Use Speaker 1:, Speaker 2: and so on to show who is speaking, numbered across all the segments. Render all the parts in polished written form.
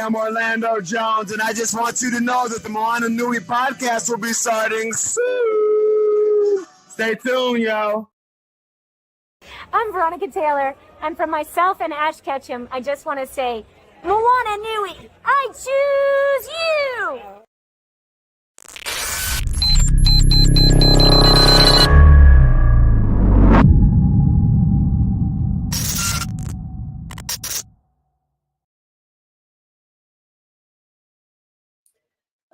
Speaker 1: am Orlando Jones, and I just want you to know that the Moana Nui Podcast will be starting soon. Stay tuned, yo.
Speaker 2: I'm Veronica Taylor, and from myself and Ash Ketchum, I just want to say, Moana Nui, I choose you!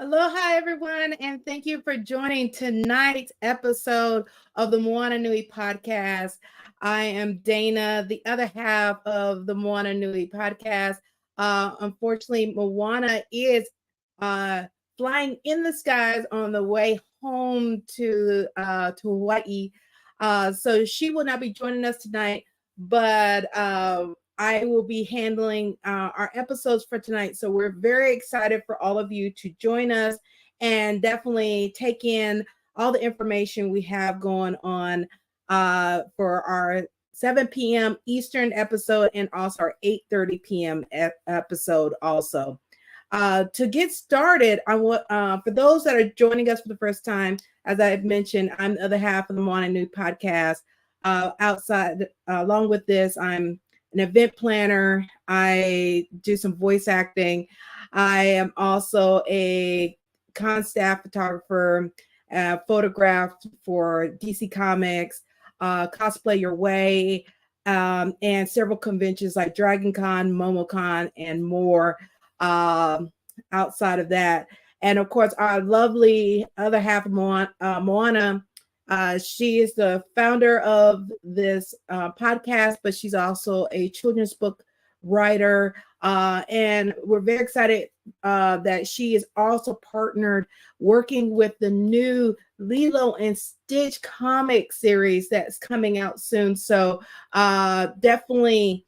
Speaker 3: Aloha, everyone, and thank you for joining tonight's episode of the Moana Nui Podcast. I am Dana, the other half of the Moana Nui Podcast. Unfortunately, Moana is flying in the skies on the way home to Hawaii. So she will not be joining us tonight, but I will be handling our episodes for tonight. So we're very excited for all of you to join us and definitely take in all the information we have going on for our 7 p.m. Eastern episode and also our 8:30 p.m. episode also. To get started, I want for those that are joining us for the first time, as I've mentioned, I'm the other half of the Moana Nui Podcast. Along with this, I'm an event planner. I do some voice acting. I am also a staff photographer, photographed for DC Comics, Cosplay Your Way, and several conventions like Dragon Con, MomoCon, and more outside of that. And of course, our lovely other half of Moana, she is the founder of this podcast, but she's also a children's book writer. And we're very excited that she is also partnered working with the new Lilo and Stitch comic series that's coming out soon. So definitely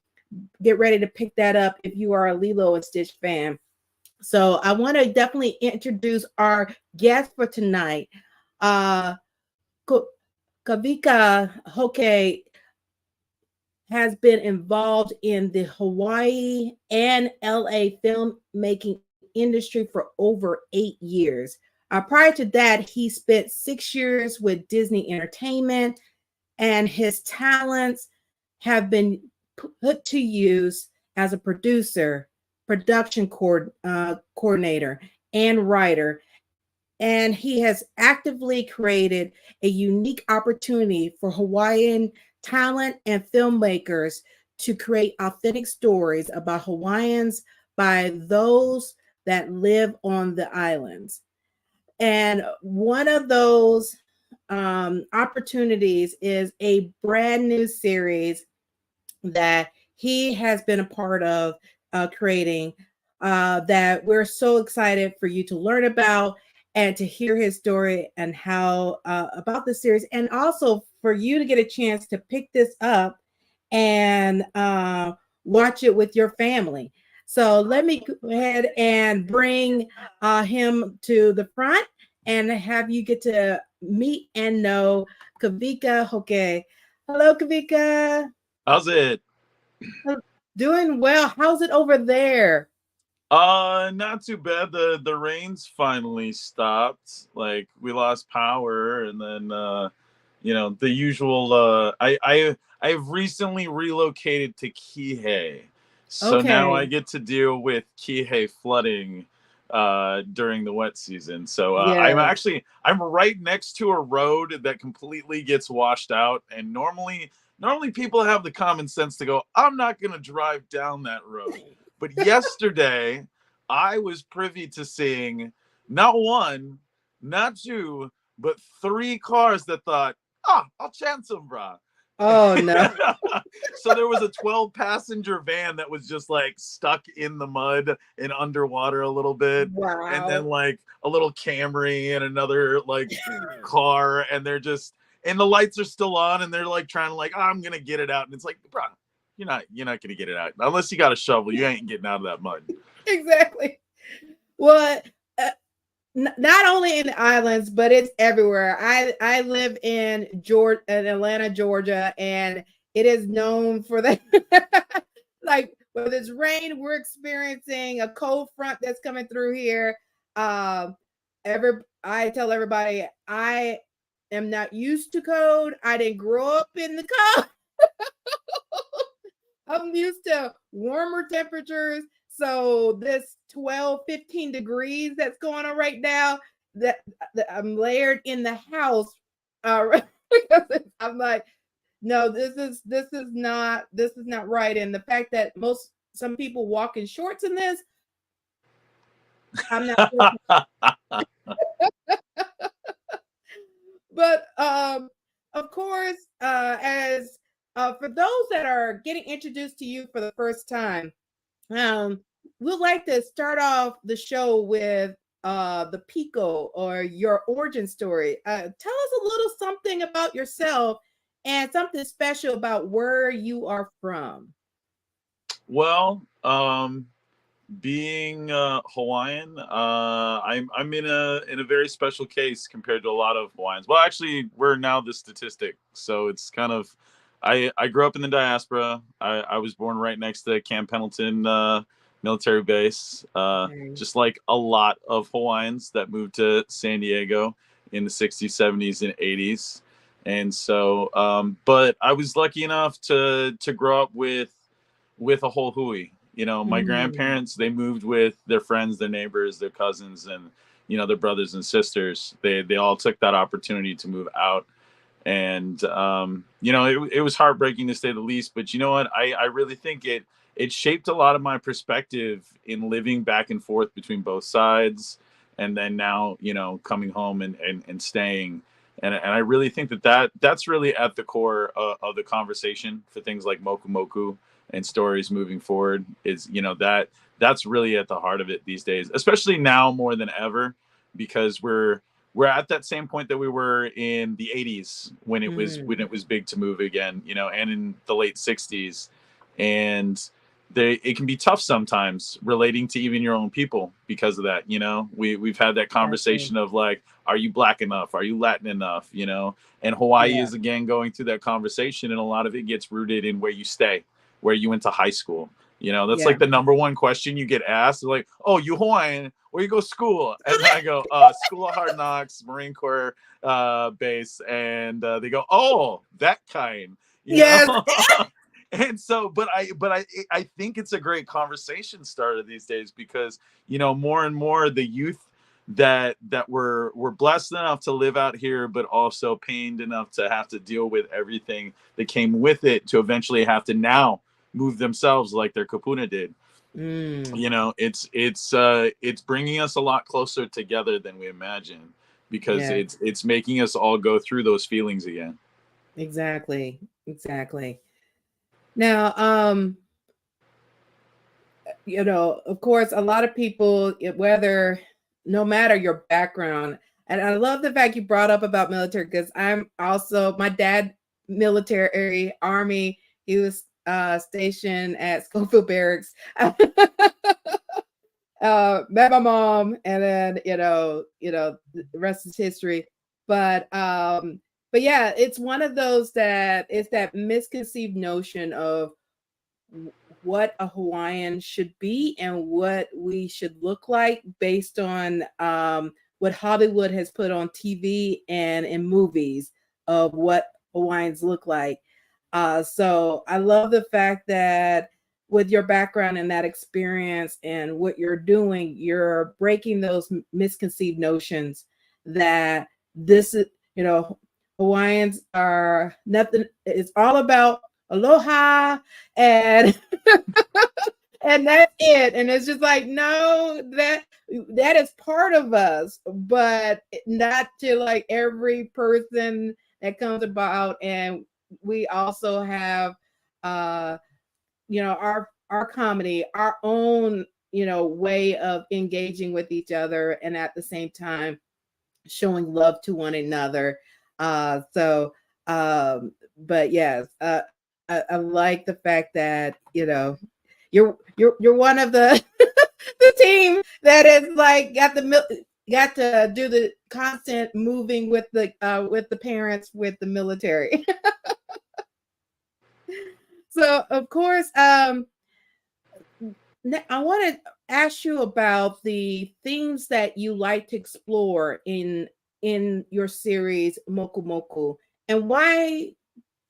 Speaker 3: get ready to pick that up if you are a Lilo and Stitch fan. So I want to definitely introduce our guest for tonight. Kavika Hoke has been involved in the Hawaii and LA filmmaking industry for over 8 years. Prior to that, he spent 6 years with Disney Entertainment, and his talents have been put to use as a producer, production coordinator, and writer. And he has actively created a unique opportunity for Hawaiian talent and filmmakers to create authentic stories about Hawaiians by those that live on the islands. And one of those opportunities is a brand new series that he has been a part of creating that we're so excited for you to learn about and to hear his story and how about the series, and also for you to get a chance to pick this up and watch it with your family. So let me go ahead and bring him to the front and have you get to meet and know Kavika Hoke. Hello, Kavika.
Speaker 4: How's it?
Speaker 3: Doing well. How's it over there?
Speaker 4: Not too bad. The rain's finally stopped. Like, we lost power, and then the usual I've recently relocated to Kihei. So now I get to deal with Kihei flooding during the wet season. So I'm right next to a road that completely gets washed out, and normally people have the common sense to go, I'm not going to drive down that road. But yesterday, I was privy to seeing not one, not two, but 3 cars that thought, I'll chance them, brah.
Speaker 3: Oh, no.
Speaker 4: So there was a 12-passenger van that was just like stuck in the mud and underwater a little bit.
Speaker 3: Wow.
Speaker 4: And then like a little Camry and another like car, and they're just, and the lights are still on, and they're like trying to like, I'm going to get it out. And it's like, brah, you're not going to get it out. Unless you got a shovel, you ain't getting out of that mud.
Speaker 3: Exactly. Well, not only in the islands, but it's everywhere. I live in Atlanta, Georgia, and it is known for that. Like whether it's rain, we're experiencing a cold front that's coming through here. I tell everybody I am not used to cold. I didn't grow up in the cold. I'm used to warmer temperatures. So this 12, 15 degrees that's going on right now, that I'm layered in the house. I'm like, no, this is not right. And the fact that some people walk in shorts in this, I'm not. But of course, as for those that are getting introduced to you for the first time, we'd like to start off the show with the Pico, or your origin story. Tell us a little something about yourself and something special about where you are from.
Speaker 4: Well, being Hawaiian, I'm in a very special case compared to a lot of Hawaiians. Well, actually, we're now the statistic, so it's kind of. I grew up in the diaspora. I was born right next to Camp Pendleton military base, just like a lot of Hawaiians that moved to San Diego in the 60s, 70s, and 80s. And so, but I was lucky enough to grow up with a whole hui. You know, my grandparents, they moved with their friends, their neighbors, their cousins, and, you know, their brothers and sisters. They all took that opportunity to move out. And, you know, it was heartbreaking to say the least. But you know what? I really think it shaped a lot of my perspective in living back and forth between both sides. And then now, you know, coming home and staying. And I really think that's really at the core of the conversation for things like Moku Moku and stories moving forward. Is, you know, that's really at the heart of it these days, especially now more than ever, because we're at that same point that we were in the 80s when it was big to move again, you know, and in the late 60s. And it can be tough sometimes relating to even your own people because of that. You know, we've had that conversation of like, are you Black enough? Are you Latin enough? You know, and Hawaii is again going through that conversation, and a lot of it gets rooted in where you stay, where you went to high school. You know, that's like the number one question you get asked. Like, oh, you Hawaiian? Where you go to school? And then I go, School of Hard Knocks, Marine Corps base. And they go, oh, that kind. You know? And so, but I think it's a great conversation starter these days, because, you know, more and more the youth that were blessed enough to live out here, but also pained enough to have to deal with everything that came with it, to eventually have to now move themselves like their kapuna did. You know, it's bringing us a lot closer together than we imagined, because it's making us all go through those feelings again.
Speaker 3: Exactly. Now, you know, of course, a lot of people, no matter your background, and I love the fact you brought up about military, because I'm also, my dad, military, Army, he was stationed at Schofield Barracks. Met my mom, and then, you know, the rest is history. But yeah, it's one of those that it's that misconceived notion of what a Hawaiian should be and what we should look like based on what Hollywood has put on TV and in movies of what Hawaiians look like. So I love the fact that with your background and that experience and what you're doing, you're breaking those misconceived notions that this is, you know, Hawaiians are nothing. It's all about aloha and and that's it. And it's just like, no, that is part of us, but not to like every person that comes about. And we also have you know, our comedy, our own, you know, way of engaging with each other, and at the same time showing love to one another. But yes, I like the fact that, you know, you're one of the the team that is like got to do the constant moving with the parents with the military. So of course, I want to ask you about the themes that you like to explore in your series Moku Moku, and why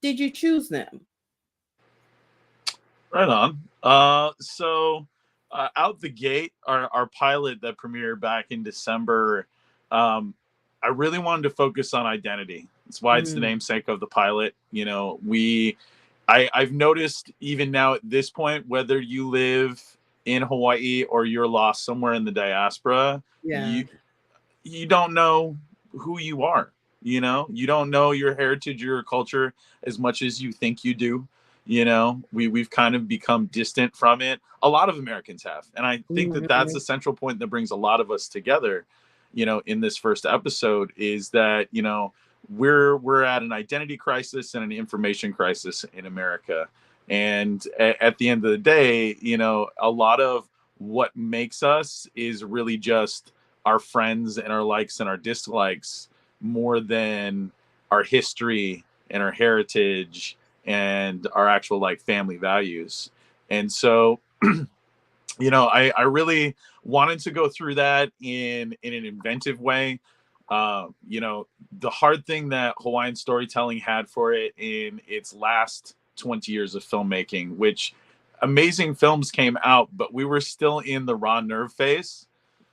Speaker 3: did you choose them?
Speaker 4: Right on. Out the gate, our pilot that premiered back in December, I really wanted to focus on identity. That's why it's the namesake of the pilot. You know, I've noticed even now at this point, whether you live in Hawaii or you're lost somewhere in the diaspora,
Speaker 3: Yeah.
Speaker 4: you don't know who you are. You know, you don't know your heritage, your culture as much as you think you do. You know, we've kind of become distant from it. A lot of Americans have, and I think that that's the central point that brings a lot of us together. You know, in this first episode, is that, you know, we're at an identity crisis and an information crisis in America, and at the end of the day, you know, a lot of what makes us is really just our friends and our likes and our dislikes, more than our history and our heritage and our actual like family values. And so, you know, I really wanted to go through that in an inventive way. You know, the hard thing that Hawaiian storytelling had for it in its last 20 years of filmmaking, which amazing films came out, but we were still in the raw nerve phase.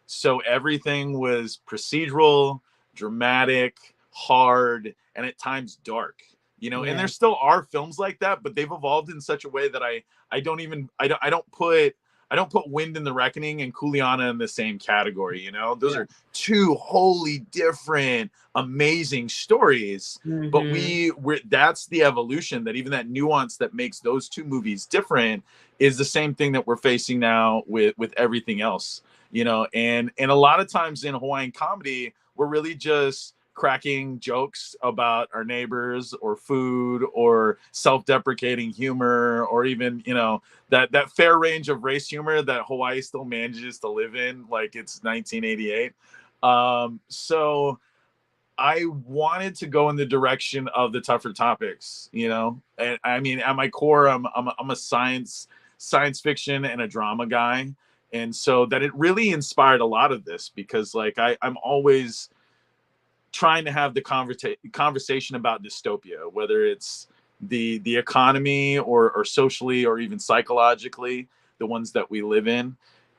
Speaker 4: So everything was procedural, dramatic, hard, and at times dark. You know, and there still are films like that, but they've evolved in such a way that I don't put Wind in the Reckoning and Kuleana in the same category. You know, those are two wholly different, amazing stories. But that's the evolution, that even that nuance that makes those two movies different is the same thing that we're facing now with everything else. You know, and a lot of times in Hawaiian comedy, we're really just cracking jokes about our neighbors or food or self-deprecating humor, or even, you know, that fair range of race humor that Hawaii still manages to live in like it's 1988. So I wanted to go in the direction of the tougher topics, you know. And I mean, at my core, I'm a science fiction and a drama guy. And so that it really inspired a lot of this, because like I'm always trying to have the conversation about dystopia, whether it's the economy or socially or even psychologically, the ones that we live in.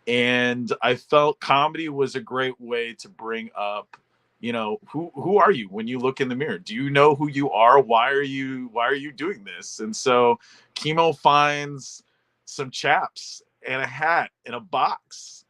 Speaker 4: And I felt comedy was a great way to bring up, you know, who are you when you look in the mirror? Do you know who you are? Why are you doing this? And so Kimo finds some chaps and a hat in a box,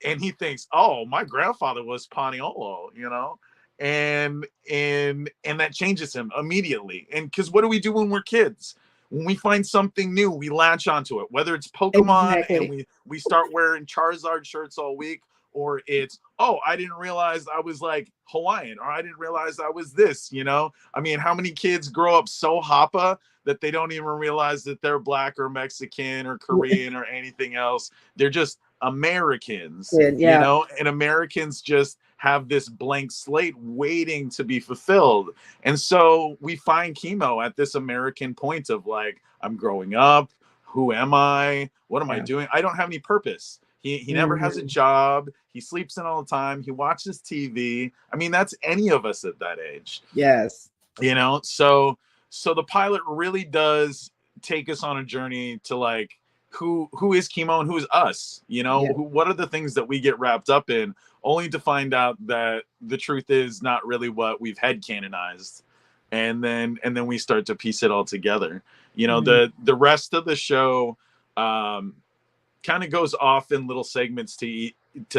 Speaker 4: and he thinks, oh, my grandfather was Paniolo, you know. And that changes him immediately. And because what do we do when we're kids? When we find something new, we latch onto it, whether it's Pokemon and we start wearing Charizard shirts all week, or it's, oh, I didn't realize I was like Hawaiian, or I didn't realize I was this, you know. I mean, how many kids grow up so hapa that they don't even realize that they're Black or Mexican or Korean or anything else? They're just Americans, you know, and Americans just have this blank slate waiting to be fulfilled. And so we find Kimo at this American point of like, I'm growing up. Who am I? What am I doing? I don't have any purpose. He never has a job. He sleeps in all the time. He watches TV. I mean, that's any of us at that age.
Speaker 3: Yes.
Speaker 4: You know, so the pilot really does take us on a journey to like, who is Kimo and who is us? You know, what are the things that we get wrapped up in, only to find out that the truth is not really what we've head canonized. And then we start to piece it all together. You know, the rest of the show kind of goes off in little segments to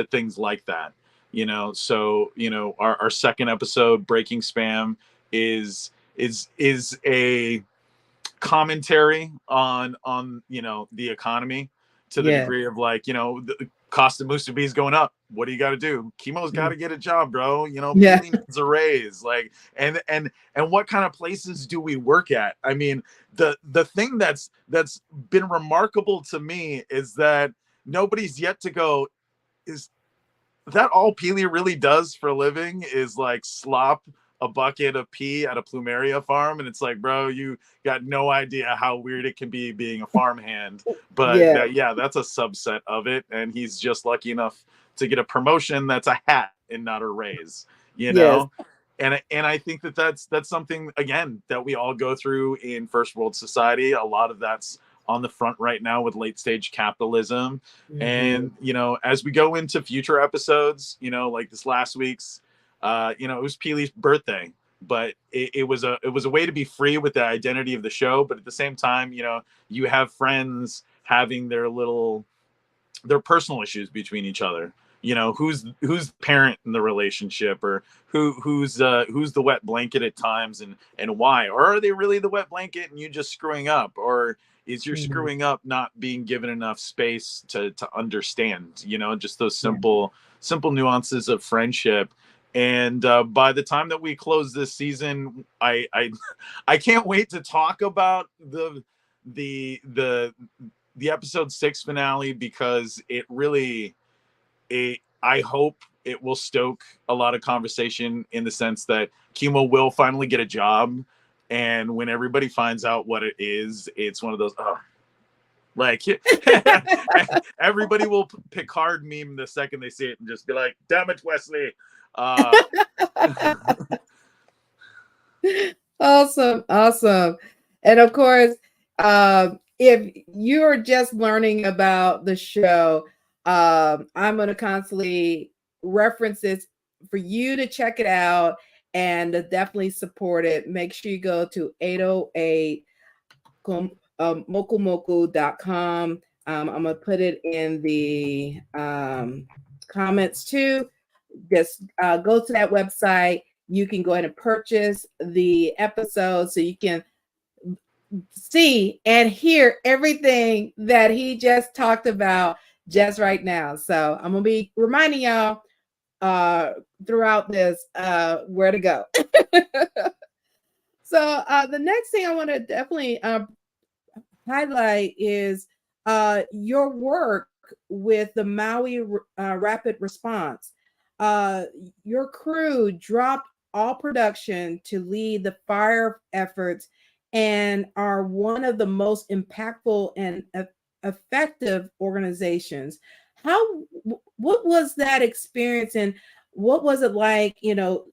Speaker 4: things like that. You know, so, you know, our second episode, Breaking Spam, is a commentary on you know, the economy, to the degree of like, you know, the cost of musubi is going up. What do you got to do? Kimo's got to get a job, bro. You know, Pili needs a raise. Like, and what kind of places do we work at? I mean, the thing that's been remarkable to me is that nobody's yet to go, is that all Pili really does for a living, is like slop a bucket of pee at a plumeria farm, and it's like, bro, you got no idea how weird it can be being a farmhand. But that's a subset of it, and he's just lucky enough to get a promotion that's a hat and not a raise, you know. And I think that's something, again, that we all go through in first world society. A lot of that's on the front right now with late stage capitalism. And, you know, as we go into future episodes, you know, like this last week's, you know, it was Pili's birthday, but it was a way to be free with the identity of the show. But at the same time, you know, you have friends having their personal issues between each other. You know, who's parent in the relationship, or who's the wet blanket at times, and why? Or are they really the wet blanket and you just screwing up? Or is your screwing up not being given enough space to understand, you know, just those simple nuances of friendship. And by the time that we close this season, I can't wait to talk about the episode 6 finale, because I hope it will stoke a lot of conversation, in the sense that Kimo will finally get a job. And when everybody finds out what it is, it's one of those, like, everybody will Picard meme the second they see it and just be like, damn it, Wesley.
Speaker 3: Awesome. And of course, if you're just learning about the show, I'm going to constantly reference this for you to check it out and definitely support it. Make sure you go to 808 mokumoku.com. I'm going to put it in the comments too. Just go to that website. You can go ahead and purchase the episode so you can see and hear everything that he just talked about just right now. So I'm going to be reminding y'all throughout this where to go. So the next thing I want to definitely highlight is your work with the Maui Rapid Response. Your crew dropped all production to lead the fire efforts and are one of the most impactful and effective organizations. What was that experience, and what was it like, you know,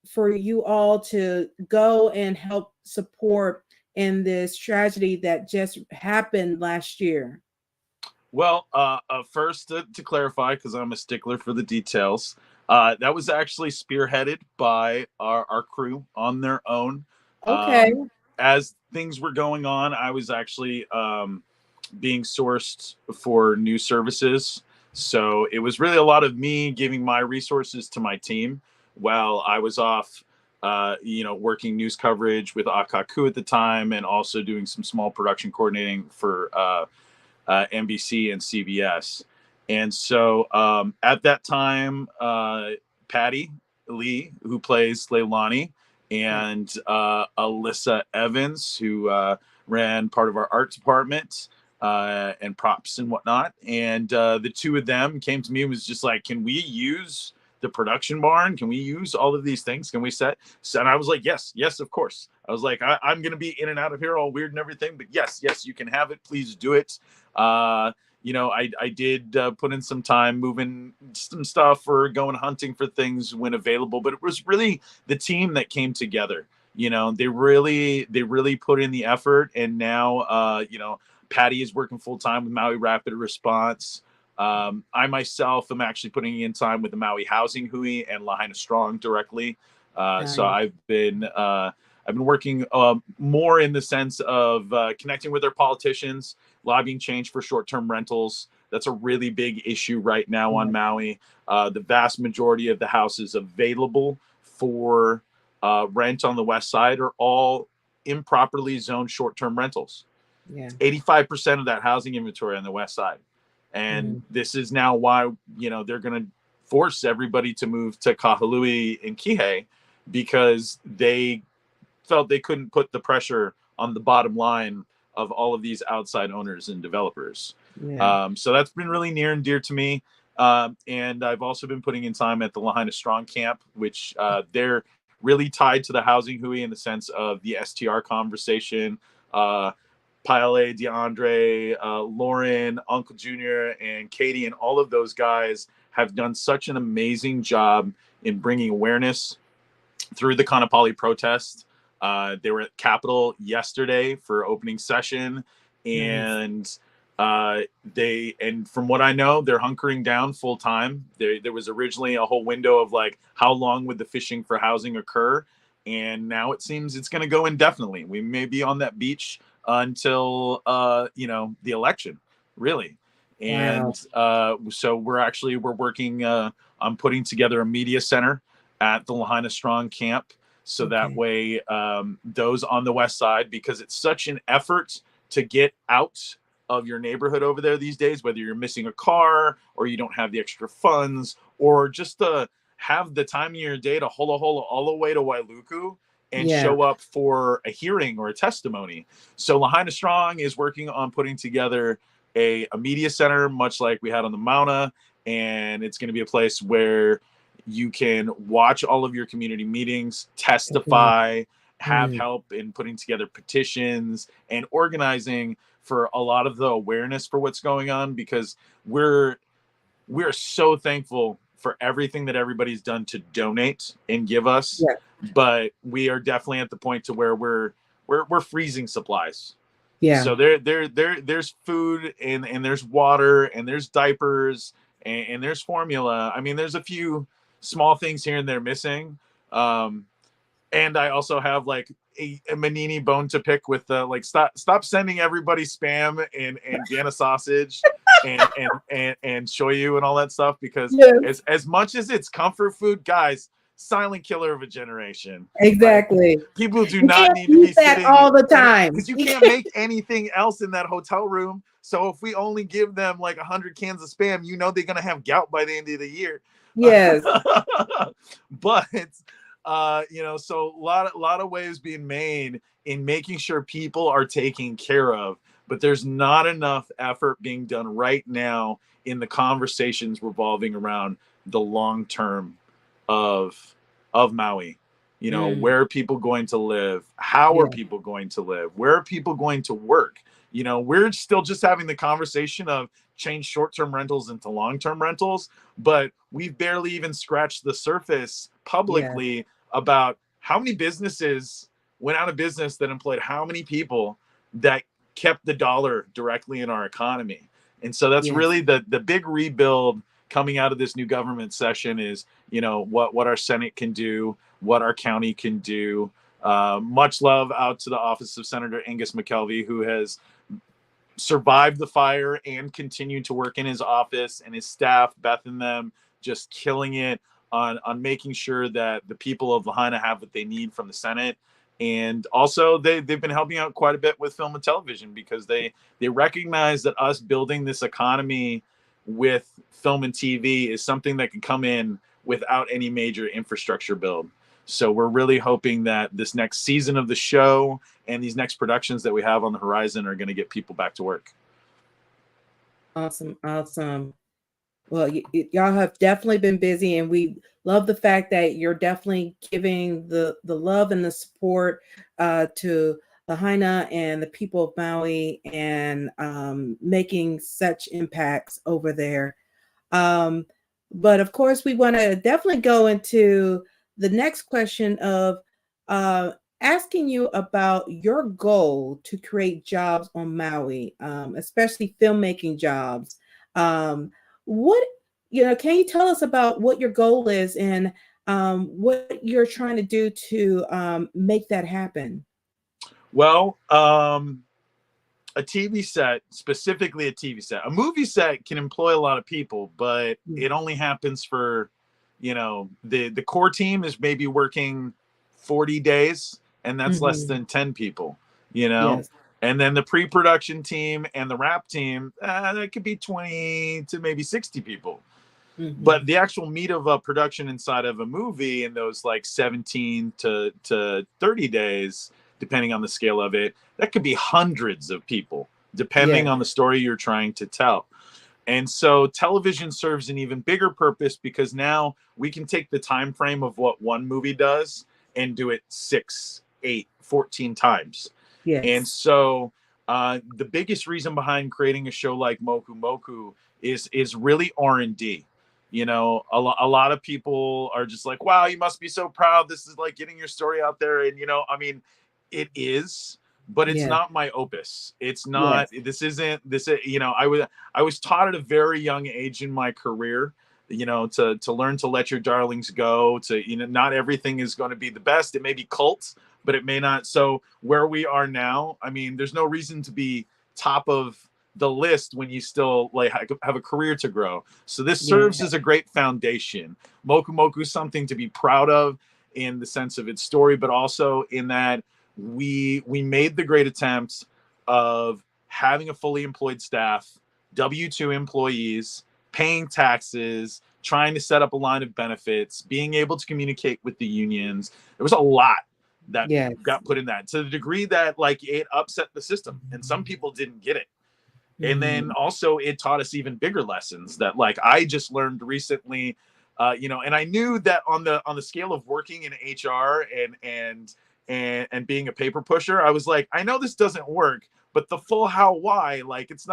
Speaker 3: for you all to go and help support in this tragedy that just happened last year?
Speaker 4: Well, first to clarify, because I'm a stickler for the details, that was actually spearheaded by our crew on their own.
Speaker 3: Okay.
Speaker 4: As things were going on, I was actually being sourced for new services. So it was really a lot of me giving my resources to my team while I was off, you know, working news coverage with Akaku at the time, and also doing some small production coordinating for NBC and CBS. And so at that time, Patty Lee, who plays Leilani, and Alyssa Evans, who ran part of our art department and props and whatnot. And the two of them came to me and was just like, can we use the production barn? Can we use all of these things? Can we set? And I was like, yes, of course. I was like, I'm going to be in and out of here all weird and everything, but yes, you can have it. Please do it. You know, I did put in some time moving some stuff or going hunting for things when available, but it was really the team that came together. You know, they really put in the effort. And now, you know, Patty is working full time with Maui Rapid Response. I myself am actually putting in time with the Maui Housing Hui and Lahaina Strong directly. Nice. So I've been working more in the sense of connecting with their politicians, lobbying change for short-term rentals. That's a really big issue right now on Maui. The vast majority of the houses available for rent on the west side are all improperly zoned short-term rentals. Yeah. 85% of that housing inventory on the west side. And this is now why, you know, they're going to force everybody to move to Kahului and Kihei, because they felt they couldn't put the pressure on the bottom line of all of these outside owners and developers. Yeah. So that's been really near and dear to me. And I've also been putting in time at the Lahaina Strong Camp, which they're really tied to the housing hui in the sense of the STR conversation. Paile, DeAndre, Lauren, Uncle Junior, and Katie, and all of those guys have done such an amazing job in bringing awareness through the Kanapali protest. They were at Capitol yesterday for opening session, and from what I know, they're hunkering down full time. There was originally a whole window of like, how long would the fishing for housing occur? And now it seems it's going to go indefinitely. We may be on that beach until the election, really. And so we're working on putting together a media center at the Lahaina Strong camp, so that way those on the west side, because it's such an effort to get out of your neighborhood over there these days, whether you're missing a car or you don't have the extra funds, or just to have the time of your day to hula hula all the way to Wailuku and show up for a hearing or a testimony. So Lahaina Strong is working on putting together a media center, much like we had on the Mauna, and it's going to be a place where you can watch all of your community meetings, testify, have help in putting together petitions and organizing for a lot of the awareness for what's going on, because we're so thankful for everything that everybody's done to donate and give us. But we are definitely at the point to where we're freezing supplies. So there's food and there's water and there's diapers and there's formula. I mean, there's a few small things here and there missing. And I also have like a manini bone to pick with like stop sending everybody spam and Vienna sausage and shoyu and all that stuff, because as much as it's comfort food, guys, silent killer of a generation.
Speaker 3: Exactly.
Speaker 4: Like, people do not need to be sitting
Speaker 3: all the time,
Speaker 4: because you can't make anything else in that hotel room. So if we only give them like 100 cans of spam, they're gonna have gout by the end of the year.
Speaker 3: Yes.
Speaker 4: But so a lot of waves being made in making sure people are taken care of, but there's not enough effort being done right now in the conversations revolving around the long term of Maui. Where are people going to live? How are people going to live? Where are people going to work? We're still just having the conversation of change short-term rentals into long-term rentals, but we've barely even scratched the surface publicly about how many businesses went out of business that employed how many people that kept the dollar directly in our economy. And so that's really the big rebuild coming out of this new government session is, what our Senate can do, what our county can do. Much love out to the office of Senator Angus McKelvey, who has survived the fire and continued to work in his office, and his staff, Beth and them, just killing it on making sure that the people of Lahaina have what they need from the Senate. And also they've been helping out quite a bit with film and television, because they recognize that us building this economy with film and TV is something that can come in without any major infrastructure build. So we're really hoping that this next season of the show and these next productions that we have on the horizon are going to get people back to work.
Speaker 3: Awesome. Well, y'all have definitely been busy, and we love the fact that you're definitely giving the love and the support to Lahaina and the people of Maui, and making such impacts over there. But of course, we want to definitely go into the next question of asking you about your goal to create jobs on Maui, especially filmmaking jobs. What, can you tell us about what your goal is and what you're trying to do to make that happen?
Speaker 4: Well, a TV set, specifically a TV set, a movie set can employ a lot of people, but it only happens for, the core team is maybe working 40 days, and that's less than 10 people, and then the pre-production team and the wrap team, that could be 20 to maybe 60 people. But the actual meat of a production inside of a movie in those like 17 to 30 days, depending on the scale of it, that could be hundreds of people, depending on the story you're trying to tell. And so television serves an even bigger purpose, because now we can take the time frame of what one movie does and do it 6, 8, 14 times.
Speaker 3: Yes.
Speaker 4: And so the biggest reason behind creating a show like Moku Moku is really R&D. You know, a lot of people are just like, wow, you must be so proud. This is like getting your story out there. And, you know, I mean, it is, but it's not my opus. It's not, this, you know, I was taught at a very young age in my career, you know, to learn to let your darlings go, to, you know, not everything is going to be the best. It may be cult, but it may not. So where we are now, I mean, there's no reason to be top of the list when you still like have a career to grow. So this serves as a great foundation. Moku Moku is something to be proud of in the sense of its story, but also in that we made the great attempt of having a fully employed staff, W-2 employees, paying taxes, trying to set up a line of benefits, being able to communicate with the unions. There was a lot that got put in that, to the degree that like it upset the system and some people didn't get it. And then also it taught us even bigger lessons that like I just learned recently, you know, and I knew that on the scale of working in HR and being a paper pusher, I was like, I know this doesn't work, but the full how, why, like it's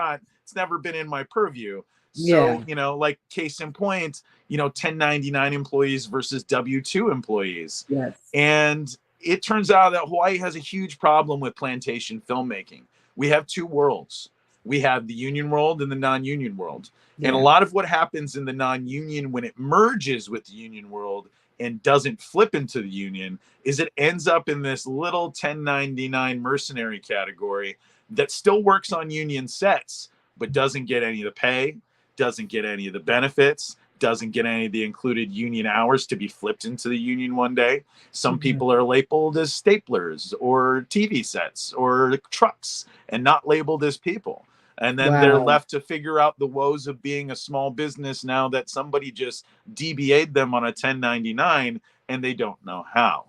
Speaker 4: never been in my purview. So, you know, like case in point, you know, 1099 employees versus W-2 employees. Yes. And it turns out that Hawaii has a huge problem with plantation filmmaking. We have two worlds. We have the union world and the non-union world. And a lot of what happens in the non-union when it merges with the union world and doesn't flip into the union is it ends up in this little 1099 mercenary category that still works on union sets, but doesn't get any of the pay, doesn't get any of the benefits, doesn't get any of the included union hours to be flipped into the union one day. Some people are labeled as staplers or TV sets or trucks and not labeled as people. And then they're left to figure out the woes of being a small business now that somebody just DBA'd them on a 1099 and they don't know how.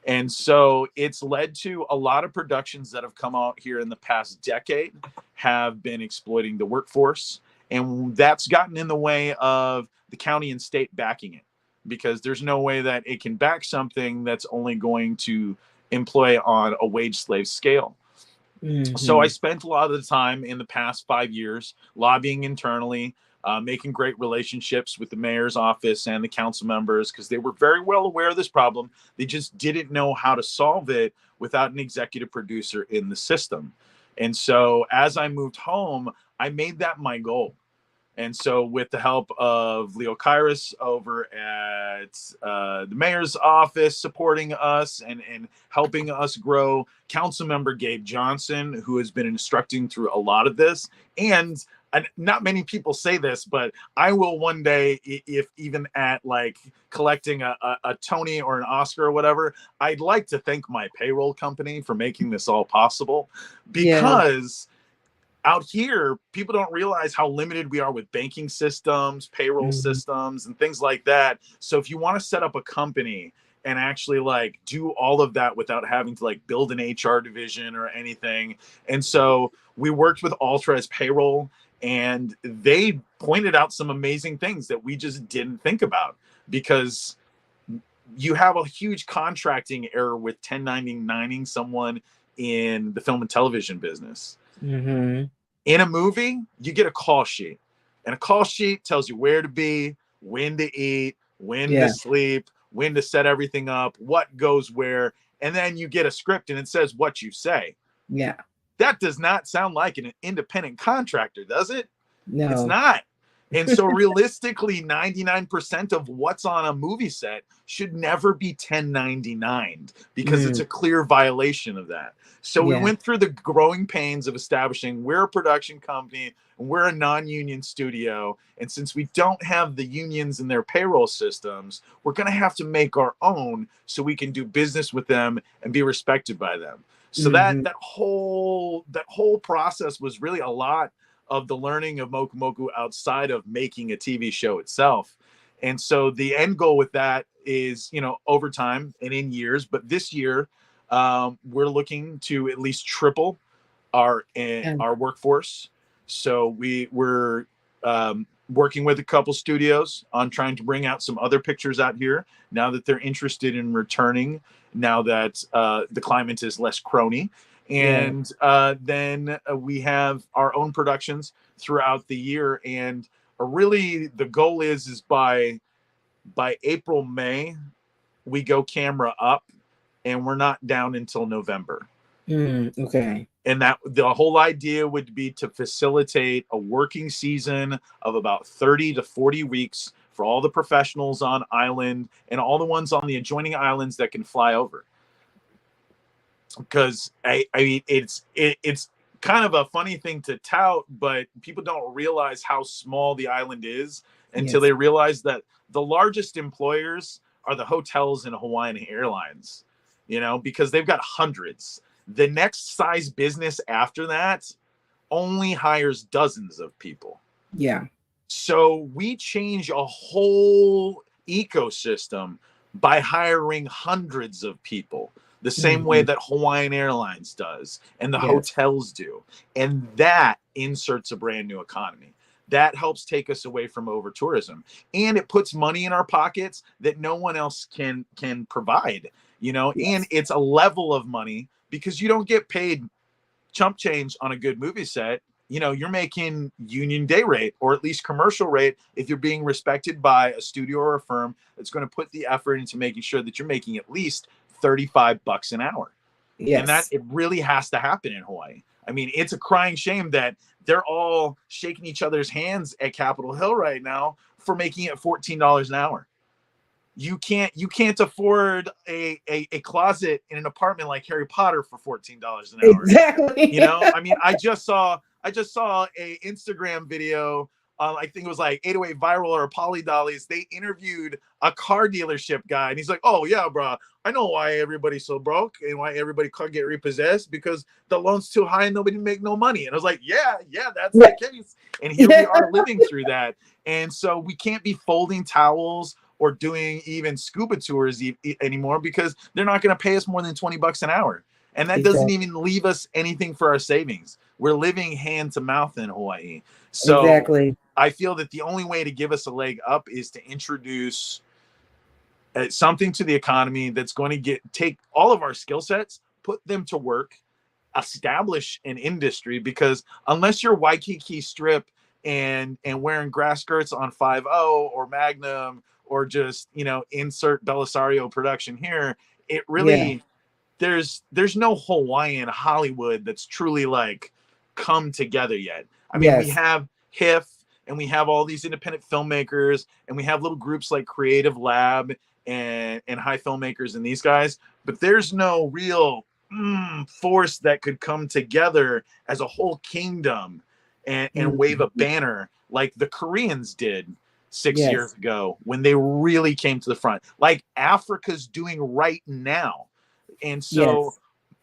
Speaker 4: And so it's led to a lot of productions that have come out here in the past decade have been exploiting the workforce. And that's gotten in the way of the county and state backing it, because there's no way that it can back something that's only going to employ on a wage slave scale. So I spent a lot of the time in the past 5 years lobbying internally, making great relationships with the mayor's office and the council members, because they were very well aware of this problem. They just didn't know how to solve it without an executive producer in the system. And so as I moved home, I made that my goal. And so with the help of Lōkahi over at the mayor's office supporting us and helping us grow, Councilmember Gabe Johnson, who has been instructing through a lot of this, and not many people say this, but I will one day, if even at like collecting a Tony or an Oscar or whatever, I'd like to thank my payroll company for making this all possible, because out here, people don't realize how limited we are with banking systems, payroll systems, and things like that. So if you want to set up a company and actually like do all of that without having to like build an HR division or anything. And so we worked with Altra's payroll, and they pointed out some amazing things that we just didn't think about, because you have a huge contracting error with 1099ing someone in the film and television business. In a movie, you get a call sheet, and a call sheet tells you where to be, when to eat, when to sleep, when to set everything up, what goes where, and then you get a script and it says what you say. That does not sound like an independent contractor, does it? No, it's not. And so realistically, 99% of what's on a movie set should never be 1099'd, because it's a clear violation of that. So we went through the growing pains of establishing we're a production company and we're a non-union studio. And since we don't have the unions in their payroll systems, we're going to have to make our own so we can do business with them and be respected by them. So that whole process was really a lot of the learning of Moku Moku outside of making a TV show itself. And so the end goal with that is, you know, over time and in years, but this year we're looking to at least triple our workforce. So we're working with a couple studios on trying to bring out some other pictures out here now that they're interested in returning, now that the climate is less crony. And then we have our own productions throughout the year. And really the goal is by April, May, we go camera up, and we're not down until November.
Speaker 3: Okay.
Speaker 4: And that the whole idea would be to facilitate a working season of about 30 to 40 weeks for all the professionals on island and all the ones on the adjoining islands that can fly over. Because I mean, it's kind of a funny thing to tout, but people don't realize how small the island is until they realize that the largest employers are the hotels and Hawaiian Airlines, you know, because they've got hundreds. The next size business after that only hires dozens of people.
Speaker 3: Yeah.
Speaker 4: So we change a whole ecosystem by hiring hundreds of people, the same way that Hawaiian Airlines does and the hotels do. And that inserts a brand new economy. That helps take us away from over tourism, and it puts money in our pockets that no one else can provide, you know, and it's a level of money because you don't get paid chump change on a good movie set. You know, you're making union day rate, or at least commercial rate, if you're being respected by a studio or a firm that's going to put the effort into making sure that you're making at least $35 an hour. And that it really has to happen in Hawaii. I mean, it's a crying shame that they're all shaking each other's hands at Capitol Hill right now for making it $14 an hour. You can't afford a closet in an apartment like Harry Potter for $14 an hour.
Speaker 3: Exactly.
Speaker 4: You know, I mean, I just saw a Instagram video. I think it was like 808 Viral or Poly Dollies. They interviewed a car dealership guy, and he's like, "Oh yeah, bro, I know why everybody's so broke and why everybody can't get repossessed, because the loan's too high and nobody make no money." And I was like, "Yeah, that's the case." And here we are living through that. And so we can't be folding towels or doing even scuba tours anymore, because they're not going to pay us more than $20 an hour. And that doesn't even leave us anything for our savings. We're living hand to mouth in Hawaii. So I feel that the only way to give us a leg up is to introduce something to the economy that's going to take all of our skill sets, put them to work, establish an industry. Because unless you're Waikiki Strip and wearing grass skirts on 5.0 or Magnum, or just, you know, insert Belisario production here, it really there's no Hawaiian Hollywood that's truly like come together yet. I mean, we have HIF, and we have all these independent filmmakers, and we have little groups like Creative Lab and High Filmmakers and these guys, but there's no real force that could come together as a whole kingdom and wave a banner like the Koreans did 6 years ago when they really came to the front, like Africa's doing right now. And so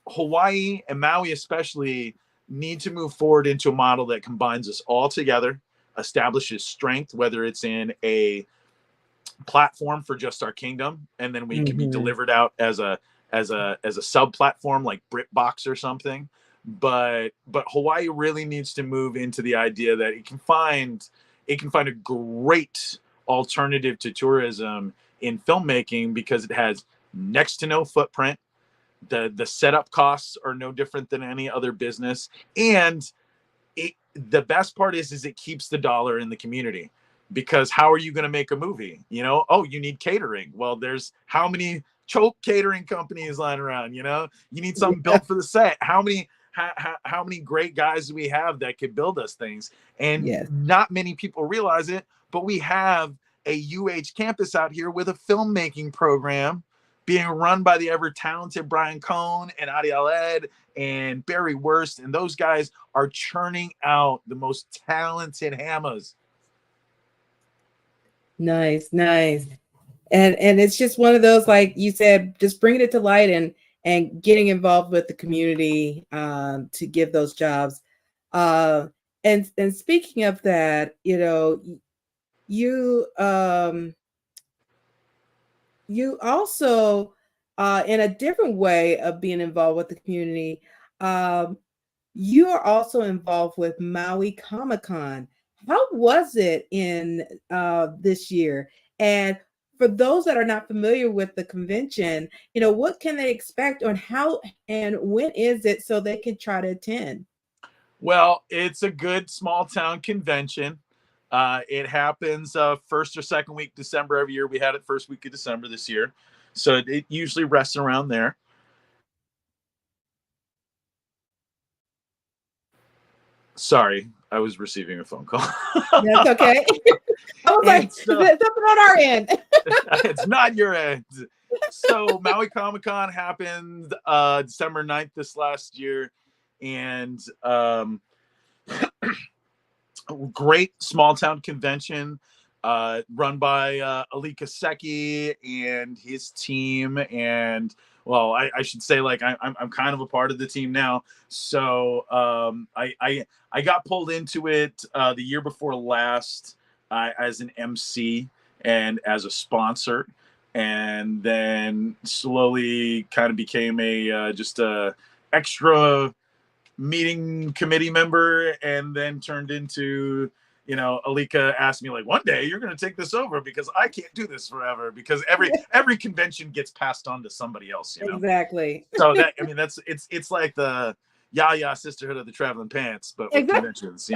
Speaker 4: Hawaii and Maui especially need to move forward into a model that combines us all together, establishes strength, whether it's in a platform for just our kingdom, and then we can be delivered out as a sub platform like BritBox or something. But Hawaii really needs to move into the idea that it can find a great alternative to tourism in filmmaking, because it has next to no footprint. The setup costs are no different than any other business. And the best part is it keeps the dollar in the community, because how are you going to make a movie? You know, oh, you need catering. Well, there's how many choke catering companies lying around, you know, you need something built for the set. How many great guys do we have that could build us things? And not many people realize it, but we have a UH campus out here with a filmmaking program being run by the ever talented Brian Cohn and Adiel Ed and Barry Wurst. And those guys are churning out the most talented hamas.
Speaker 3: Nice. And it's just one of those, like you said, just bringing it to light and getting involved with the community to give those jobs. And speaking of that, you know, you also, in a different way of being involved with the community, you are also involved with Maui Comic-Con. How was it in this year? And for those that are not familiar with the convention, what can they expect on how and when is it so they can try to attend?
Speaker 4: Well, it's a good small town convention. It happens first or second week December every year. We had it first week of December this year. So it usually rests around there. Sorry, I was receiving a phone call.
Speaker 3: That's okay. I was like, something on our end.
Speaker 4: It's not your end. So Maui Comic-Con happened December 9th this last year. And great small town convention run by Alika Seki and his team. And well, I should say, like, I'm kind of a part of the team now. So I got pulled into it the year before last as an MC and as a sponsor, and then slowly kind of became a just a extra meeting committee member, and then turned into, Alika asked me, like, one day you're going to take this over because I can't do this forever, because every convention gets passed on to somebody else,
Speaker 3: Exactly.
Speaker 4: So it's like the Yaya Sisterhood of the Traveling Pants, but with conventions,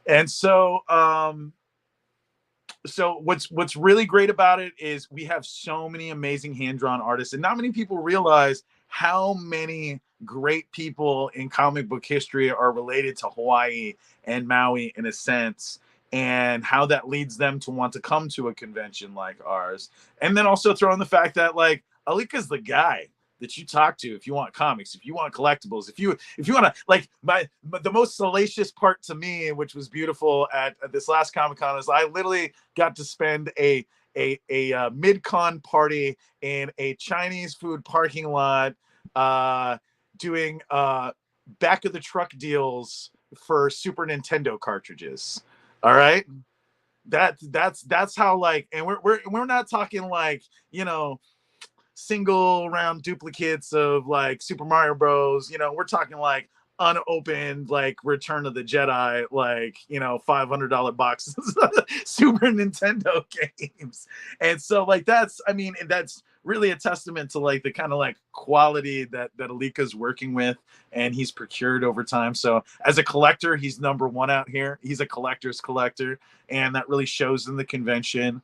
Speaker 4: And so what's really great about it is we have so many amazing hand-drawn artists, and not many people realize how many great people in comic book history are related to Hawaii and Maui in a sense, and how that leads them to want to come to a convention like ours. And then also throw in the fact that, like, Alika's the guy that you talk to if you want comics, if you want collectibles, if you want to, like, the most salacious part to me, which was beautiful at this last Comic-Con, is I literally got to spend a mid-con party in a Chinese food parking lot, doing back of the truck deals for Super Nintendo cartridges. All right, that's how, like, and we're not talking like, single round duplicates of like Super Mario Bros. We're talking like unopened, like Return of the Jedi, like, $500 boxes of Super Nintendo games. And so, like, that's really a testament to, like, the kind of, like, quality that Alika's working with and he's procured over time. So as a collector, he's number one out here. He's a collector's collector, and that really shows in the convention.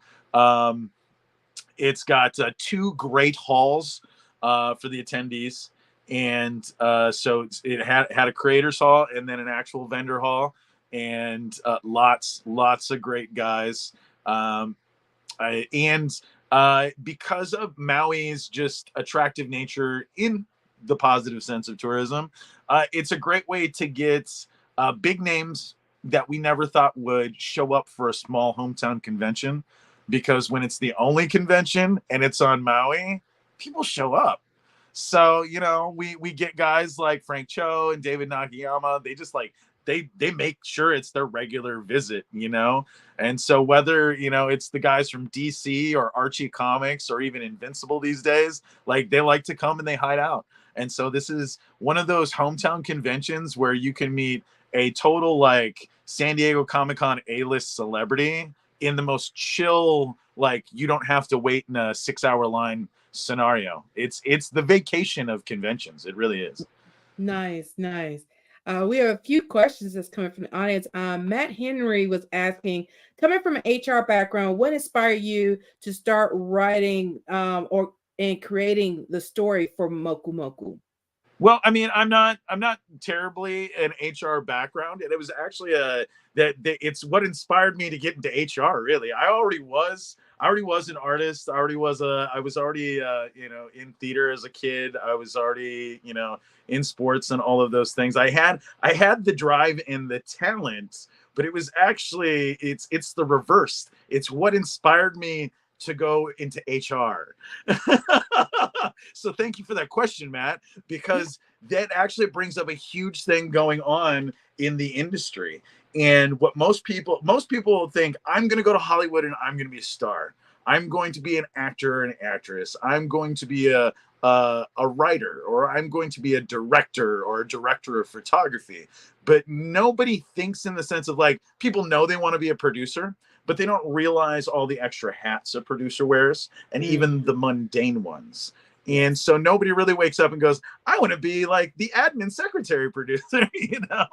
Speaker 4: It's got 2 great halls for the attendees. And so it had a creators hall and then an actual vendor hall, and lots of great guys. Because of Maui's just attractive nature in the positive sense of tourism, it's a great way to get big names that we never thought would show up for a small hometown convention, because when it's the only convention and it's on Maui, people show up. So, we get guys like Frank Cho and David Nakayama. They just, like, they make sure it's their regular visit, And so whether, it's the guys from DC or Archie Comics or even Invincible these days, like, they like to come and they hide out. And so this is one of those hometown conventions where you can meet a total, like, San Diego Comic-Con A-list celebrity in the most chill, like, you don't have to wait in a 6-hour line scenario. It's the vacation of conventions. It really is.
Speaker 3: Nice. We have a few questions that's coming from the audience. Matt Henry was asking, coming from an HR background, what inspired you to start writing and creating the story for Moku Moku?
Speaker 4: Well, I'm not terribly an HR background, and it was actually it's what inspired me to get into HR. Really, I already was an artist. I was already in theater as a kid. I was already in sports and all of those things. I had the drive and the talent, but it was actually it's the reverse. It's what inspired me to go into HR. So thank you for that question, Matt, because that actually brings up a huge thing going on in the industry. And what most people think, I'm going to go to Hollywood and I'm going to be a star. I'm going to be an actor or an actress. I'm going to be a a writer, or I'm going to be a director or a director of photography. But nobody thinks in the sense of like, people know they want to be a producer, but they don't realize all the extra hats a producer wears, and even the mundane ones. And so nobody really wakes up and goes, I want to be like the admin secretary producer, you know?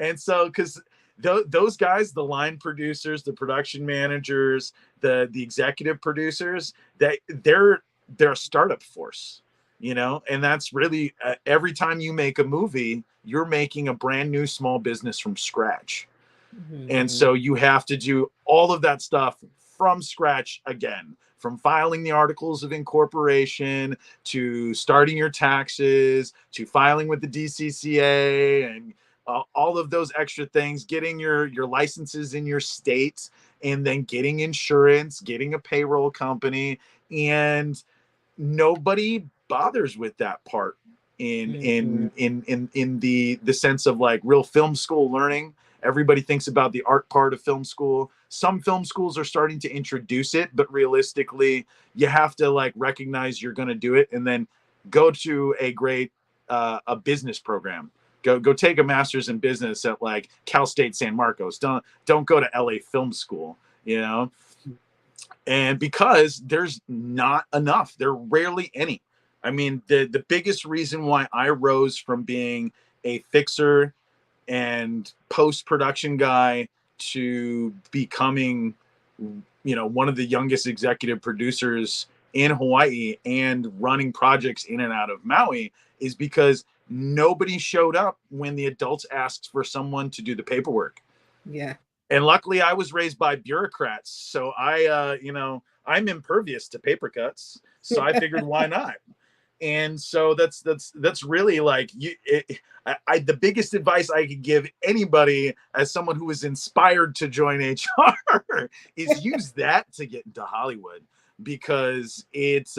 Speaker 4: And so, because those guys, the line producers, the production managers, the executive producers, they're a startup force, you know? And that's really, every time you make a movie, you're making a brand new small business from scratch. And so you have to do all of that stuff from scratch again, from filing the articles of incorporation to starting your taxes to filing with the DCCA and all of those extra things, getting your licenses in your state, and then getting insurance, getting a payroll company. And nobody bothers with that part in the sense of like real film school learning. Everybody thinks about the art part of film school. Some film schools are starting to introduce it, but realistically, you have to like recognize you're going to do it and then go to a great a business program. Go take a master's in business at like Cal State San Marcos. Don't go to LA Film School, you know? And because there's not enough, there are rarely any. I mean, the biggest reason why I rose from being a fixer and post-production guy to becoming, you know, one of the youngest executive producers in Hawaii and running projects in and out of Maui is because nobody showed up when the adults asked for someone to do the paperwork.
Speaker 3: Yeah.
Speaker 4: And luckily I was raised by bureaucrats. So I'm impervious to paper cuts. So I figured, why not? And so that's really like the biggest advice I could give anybody as someone who is inspired to join HR is use that to get into Hollywood, because it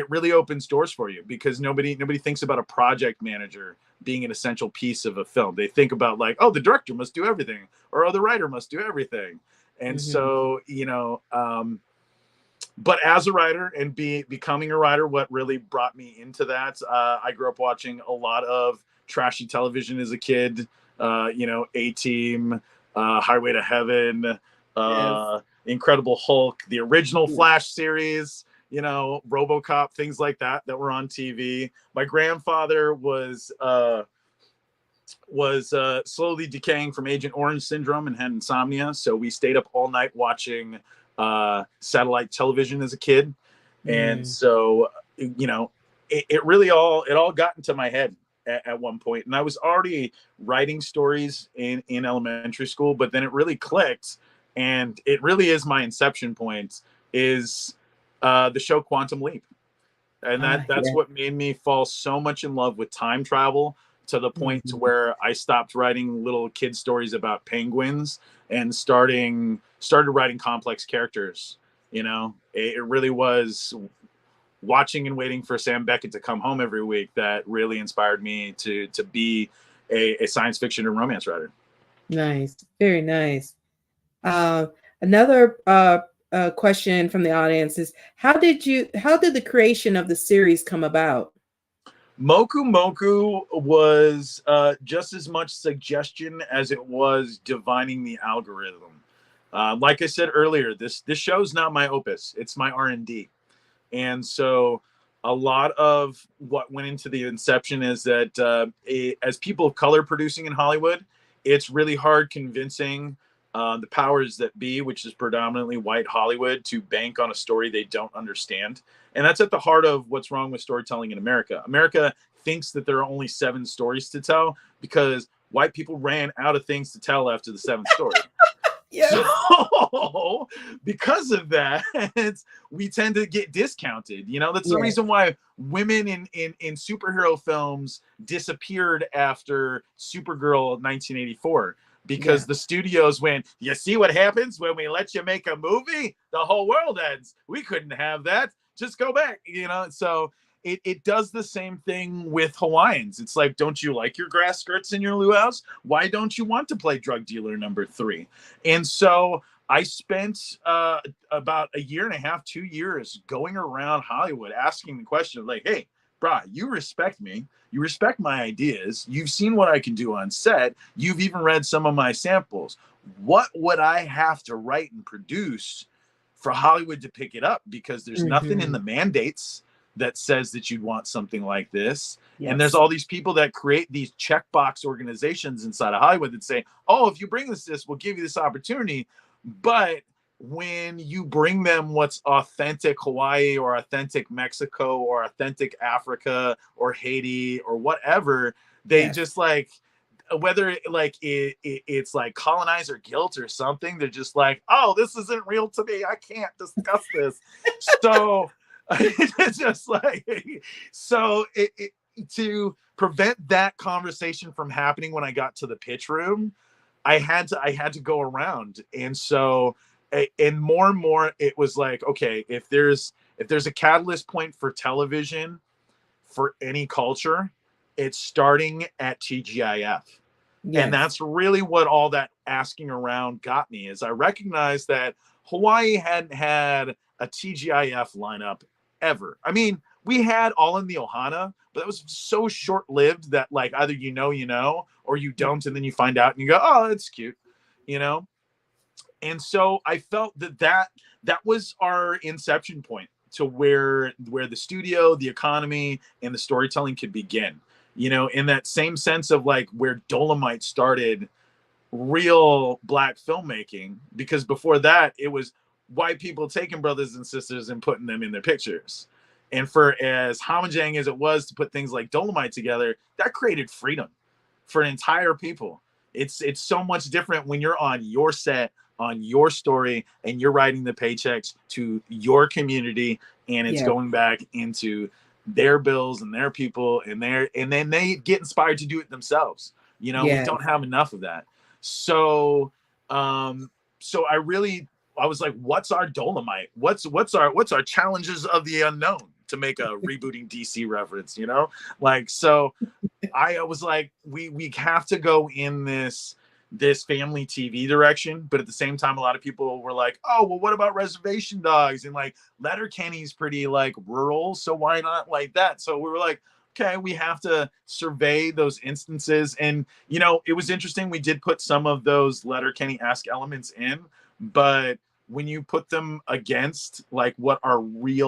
Speaker 4: really opens doors for you, because nobody thinks about a project manager being an essential piece of a film. They think about like, oh, the director must do everything, or oh, the writer must do everything. And so, you know, but as a writer and becoming a writer, what really brought me into that, I grew up watching a lot of trashy television as a kid, you know, A-Team, Highway to Heaven, Incredible Hulk, the original Flash series, you know, RoboCop, things like that were on TV. My grandfather was slowly decaying from Agent Orange syndrome and had insomnia. So we stayed up all night watching satellite television as a kid. And so, you know, it really all got into my head at one point. And I was already writing stories in elementary school, but then it really clicked. And it really is my inception point is the show Quantum Leap. And that's what made me fall so much in love with time travel, to the point to where I stopped writing little kid stories about penguins and started writing complex characters. You know, it really was watching and waiting for Sam Beckett to come home every week that really inspired me to be a science fiction and romance writer.
Speaker 3: Nice. Very nice. Another question from the audience is, how did the creation of the series come about?
Speaker 4: Moku Moku was just as much suggestion as it was divining the algorithm. Like I said earlier, this show's not my opus. It's my R&D. And so a lot of what went into the inception is that as people of color producing in Hollywood, it's really hard convincing the powers that be, which is predominantly white Hollywood, to bank on a story they don't understand. And that's at the heart of what's wrong with storytelling in America. America thinks that there are only 7 stories to tell because white people ran out of things to tell after the 7th story. Yes. So, because of that, we tend to get discounted. You know, that's the reason why women in superhero films disappeared after Supergirl 1984. Because the studios went, you see what happens when we let you make a movie? The whole world ends. We couldn't have that. Just go back, you know? So it does the same thing with Hawaiians. It's like, don't you like your grass skirts in your luau's? Why don't you want to play drug dealer number 3? And so I spent about a year and a half, 2 years going around Hollywood asking the question like, hey, brah, you respect me. You respect my ideas. You've seen what I can do on set. You've even read some of my samples. What would I have to write and produce for Hollywood to pick it up? Because there's nothing in the mandates that says that you'd want something like this. Yes. And there's all these people that create these checkbox organizations inside of Hollywood that say, oh, if you bring us this, we'll give you this opportunity. But when you bring them what's authentic Hawaii or authentic Mexico or authentic Africa or Haiti or whatever, they just like, whether like it's like colonizer guilt or something, they're just like, oh, this isn't real to me. I can't discuss this. So it's just like, so to prevent that conversation from happening when I got to the pitch room, I had to go around. And so, and more, it was like, okay, if there's a catalyst point for television, for any culture, it's starting at TGIF. Yes. And that's really what all that asking around got me, is I recognized that Hawaii hadn't had a TGIF lineup ever. I mean, we had All in the Ohana, but it was so short-lived that like either you know, or you don't, and then you find out and you go, oh, that's cute, you know? And so I felt that was our inception point to where the studio, the economy, and the storytelling could begin. You know, in that same sense of like where Dolomite started real Black filmmaking, because before that it was white people taking brothers and sisters and putting them in their pictures. And for as homaging as it was to put things like Dolomite together, that created freedom for an entire people. It's so much different when you're on your set, on your story, and you're writing the paychecks to your community, and it's going back into their bills and their people, and then they get inspired to do it themselves. You know, we don't have enough of that. So I was like, what's our Dolomite? What's our challenges of the unknown, to make a rebooting DC reference, you know? Like, so I was like, we have to go in this family TV direction, but at the same time, a lot of people were like, oh, well, what about Reservation Dogs? And like Letterkenny's pretty like rural, so why not like that? So we were like, okay, we have to survey those instances. And you know, it was interesting, we did put some of those Letterkenny-esque elements in, but when you put them against like what we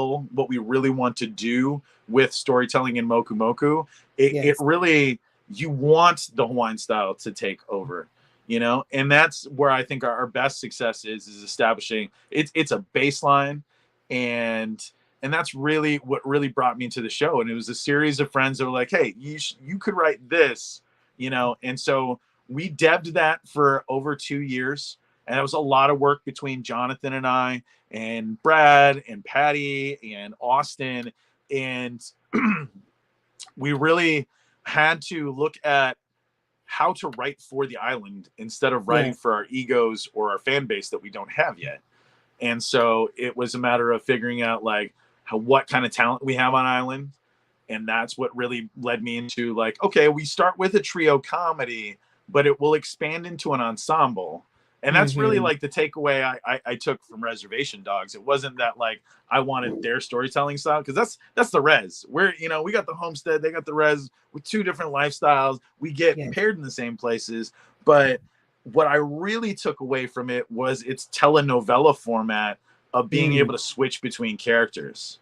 Speaker 4: really want to do with storytelling in Moku Moku, it really, you want the Hawaiian style to take over. You know, and that's where I think our best success is establishing it's a baseline, and that's really what really brought me to the show. And it was a series of friends that were like, hey, you could write this, you know. And so we debbed that for over 2 years, and it was a lot of work between Jonathan and I, and Brad and Patty and Austin, and we really had to look at how to write for the island instead of writing for our egos or our fan base that we don't have yet. And so it was a matter of figuring out like what kind of talent we have on island. And that's what really led me into like, okay, we start with a trio comedy, but it will expand into an ensemble. And that's really like the takeaway I took from Reservation Dogs. It wasn't that like I wanted their storytelling style, because that's the res. We're, you know, we got the homestead, they got the res with two different lifestyles. We get paired in the same places. But what I really took away from it was its telenovela format of being able to switch between characters.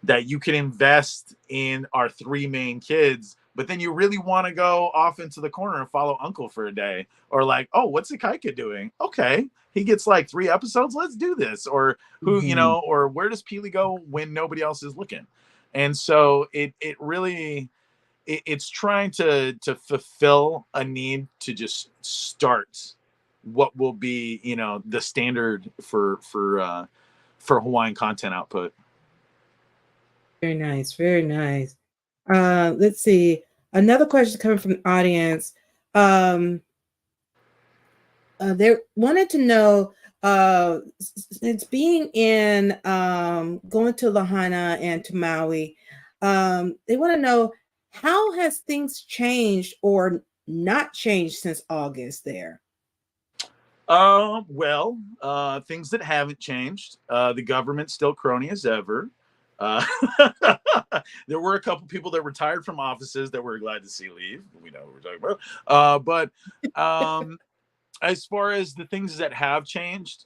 Speaker 4: That you can invest in our three main kids, but then you really want to go off into the corner and follow Uncle for a day. Or like, oh, what's Ikaika doing? Okay, he gets like 3 episodes. Let's do this. Or who, you know, or where does Pili go when nobody else is looking? And so it really, it's trying to fulfill a need to just start what will be, you know, the standard for Hawaiian content output.
Speaker 3: Very nice. Very nice. Let's see. Another question coming from the audience. They wanted to know, since being in going to Lahaina and to Maui, they want to know, how has things changed or not changed since August there?
Speaker 4: Things that haven't changed. The government's still crony as ever. Uh, there were a couple people that retired from offices that we're glad to see leave. We know what we're talking about. But as far as the things that have changed,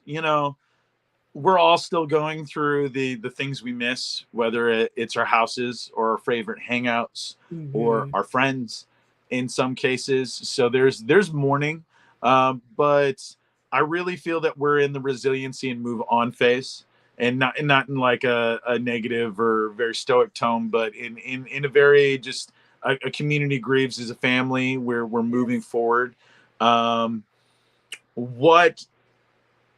Speaker 4: we're all still going through the things we miss, whether it's our houses or our favorite hangouts or our friends in some cases. So there's mourning, but I really feel that we're in the resiliency and move on phase, and not in like a negative or very stoic tone, but in a very just a community grieves as a family where we're moving forward. What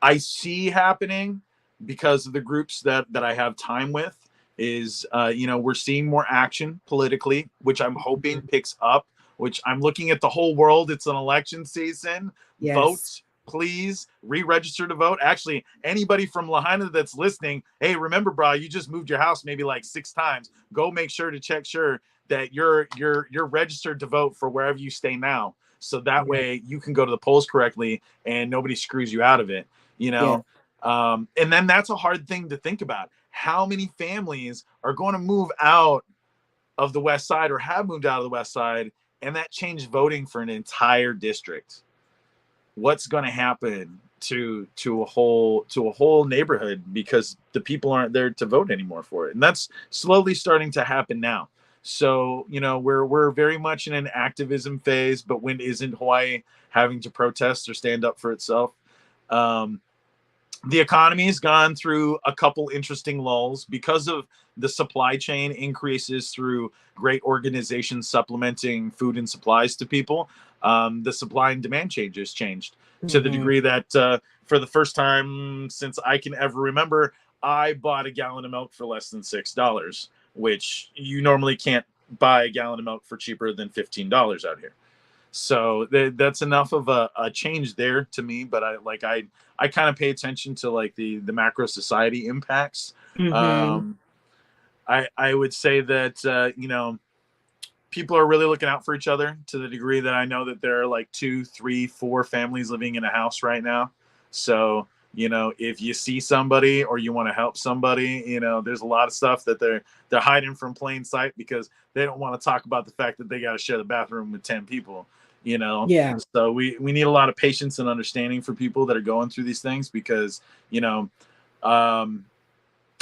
Speaker 4: I see happening because of the groups that I have time with is, we're seeing more action politically, which I'm hoping picks up, which I'm looking at the whole world. It's an election season.
Speaker 3: Yes.
Speaker 4: Vote, please re-register to vote. Actually, anybody from Lahaina that's listening, hey, remember, bro, you just moved your house maybe like 6 times. Go make sure to check sure that you're registered to vote for wherever you stay now. So that way you can go to the polls correctly and nobody screws you out of it,
Speaker 3: Yeah.
Speaker 4: And then that's a hard thing to think about. How many families are going to move out of the West Side or have moved out of the West Side, and that changed voting for an entire district? What's going to happen to a whole neighborhood because the people aren't there to vote anymore for it? And that's slowly starting to happen now. So, we're very much in an activism phase, but when isn't Hawaii having to protest or stand up for itself? The economy has gone through a couple interesting lulls because of the supply chain increases through great organizations supplementing food and supplies to people. The supply and demand changes changed to the degree that for the first time since I can ever remember, I bought a gallon of milk for less than $6, which you normally can't buy a gallon of milk for cheaper than $15 out here. So that's enough of a change there to me. But I kind of pay attention to like the macro society impacts. I would say that, people are really looking out for each other to the degree that I know that there are like 2, 3, 4 families living in a house right now. So, if you see somebody or you want to help somebody, there's a lot of stuff that they're hiding from plain sight because they don't want to talk about the fact that they got to share the bathroom with 10 people,
Speaker 3: Yeah.
Speaker 4: So we need a lot of patience and understanding for people that are going through these things because,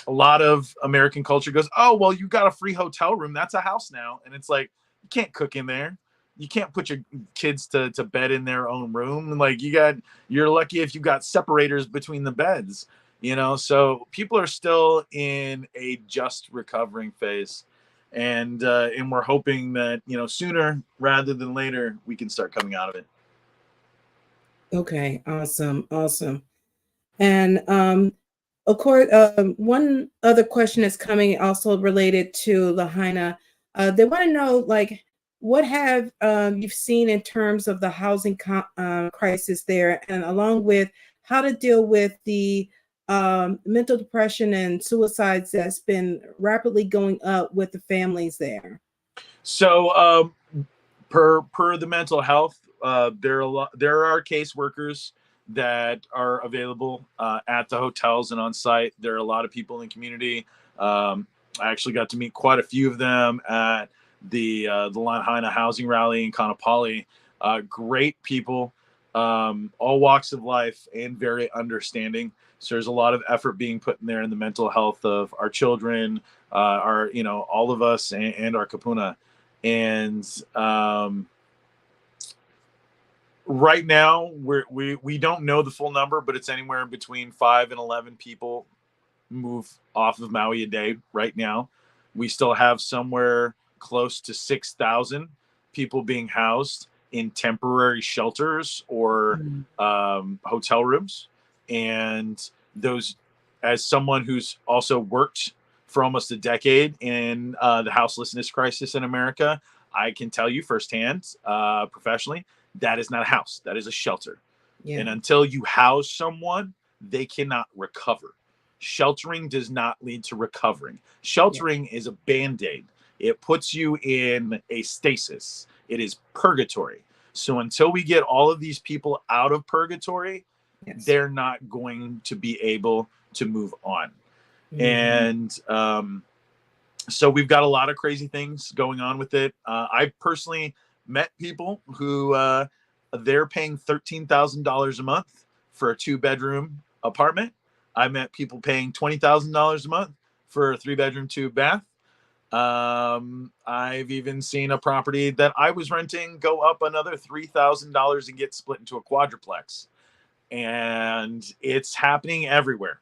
Speaker 4: a lot of American culture goes, oh, well, you got a free hotel room. That's a house now. And it's like, you can't cook in there. You can't put your kids to bed in their own room. Like you're lucky if you got separators between the beds, so people are still in a just recovering phase. And we're hoping that, sooner rather than later, we can start coming out of it.
Speaker 3: Okay. Awesome. And of course, one other question is coming also related to Lahaina. They want to know, like, what have you've seen in terms of the housing crisis there, and along with how to deal with the mental depression and suicides that's been rapidly going up with the families there?
Speaker 4: So per the mental health, there are caseworkers that are available at the hotels and on site. There are a lot of people in the community. I actually got to meet quite a few of them at the Lahaina housing rally in Kanapali. Great people, all walks of life, and very understanding. So there's a lot of effort being put in there in the mental health of our children, our all of us, and our kapuna. And right now we don't know the full number, but it's anywhere between 5 and 11 people move off of Maui a day right now. We still have somewhere close to 6,000 people being housed in temporary shelters or hotel rooms. And those, as someone who's also worked for almost a decade in the houselessness crisis in America, I can tell you firsthand, professionally, that is not a house. That is a shelter. Yeah. And until you house someone, they cannot recover. Sheltering does not lead to recovering. Sheltering is a Band-Aid. It puts you in a stasis. It is purgatory. So until we get all of these people out of purgatory,
Speaker 3: Yes.
Speaker 4: they're not going to be able to move on.
Speaker 3: Mhm.
Speaker 4: And so we've got a lot of crazy things going on with it. I personally met people who they're paying $13,000 a month for a 2-bedroom apartment. I met people paying $20,000 a month for a 3-bedroom, 2-bath. I've even seen a property that I was renting go up another $3,000 and get split into a quadruplex. And it's happening everywhere.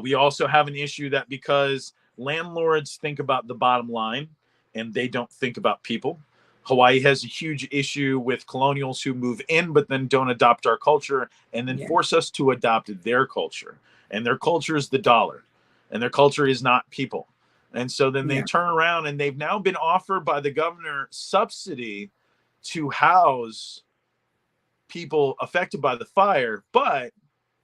Speaker 4: We also have an issue that because landlords think about the bottom line and they don't think about people. Hawaii has a huge issue with colonials who move in but then don't adopt our culture and then force us to adopt their culture. And their culture is the dollar, and their culture is not people. And so then they turn around and they've now been offered by the governor subsidy to house people affected by the fire. But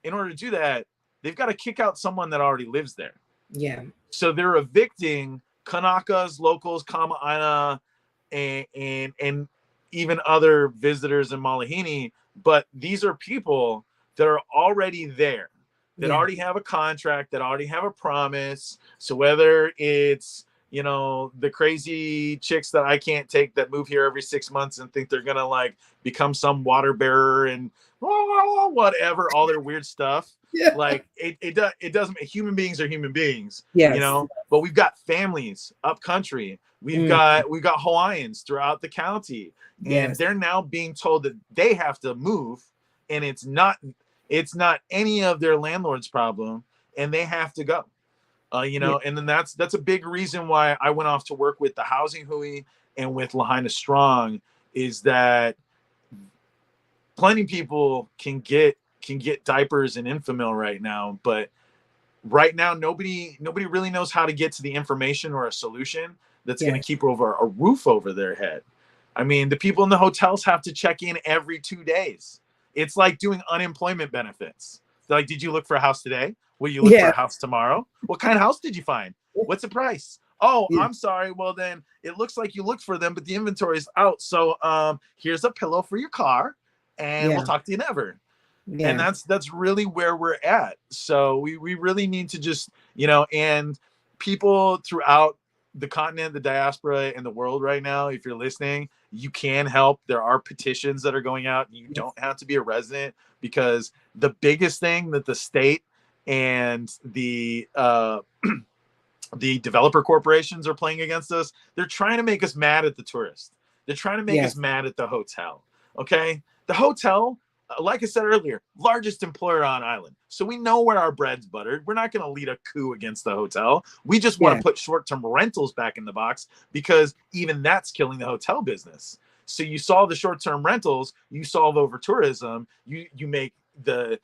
Speaker 4: in order to do that, they've got to kick out someone that already lives there.
Speaker 3: Yeah.
Speaker 4: So they're evicting Kanakas, locals, Kama'aina, and even other visitors in Malihini. But these are people that are already there, that already have a contract, that already have a promise. So whether it's, you know, the crazy chicks that I can't take that move here every 6 months and think they're going to like become some water bearer and whatever, all their weird stuff. Like it doesn't, human beings are human beings, you know, but we've got families up country. We've got Hawaiians throughout the county, and they're now being told that they have to move, and it's not any of their landlord's problem, and they have to go. You know, and then that's a big reason why I went off to work with the Housing Hui and with Lahaina Strong, is that plenty of people can get diapers and Infamil right now, but right now nobody really knows how to get to the information or a solution that's going to keep over a roof over their head. I mean, the people in the hotels have to check in every 2 days. It's like doing unemployment benefits. They're like, did you look for a house today? Will you look for a house tomorrow? What kind of house did you find? What's the price? Oh, I'm sorry. Well, then it looks like you looked for them, but the inventory is out. So here's a pillow for your car, and we'll talk to you never. And that's really where we're at. So we really need to just, you know, and people throughout the continent, the diaspora, and the world right now, if you're listening, you can help. There are petitions that are going out. You don't have to be a resident, because the biggest thing that the state and the developer corporations are playing against us, they're trying to make us mad at the tourist. They're trying to make us mad at the hotel. Okay? The hotel, like I said earlier, largest employer on island. So we know where our bread's buttered. We're not going to lead a coup against the hotel. We just want to put short-term rentals back in the box, because even that's killing the hotel business. So you solve the short-term rentals, you solve over tourism, you make the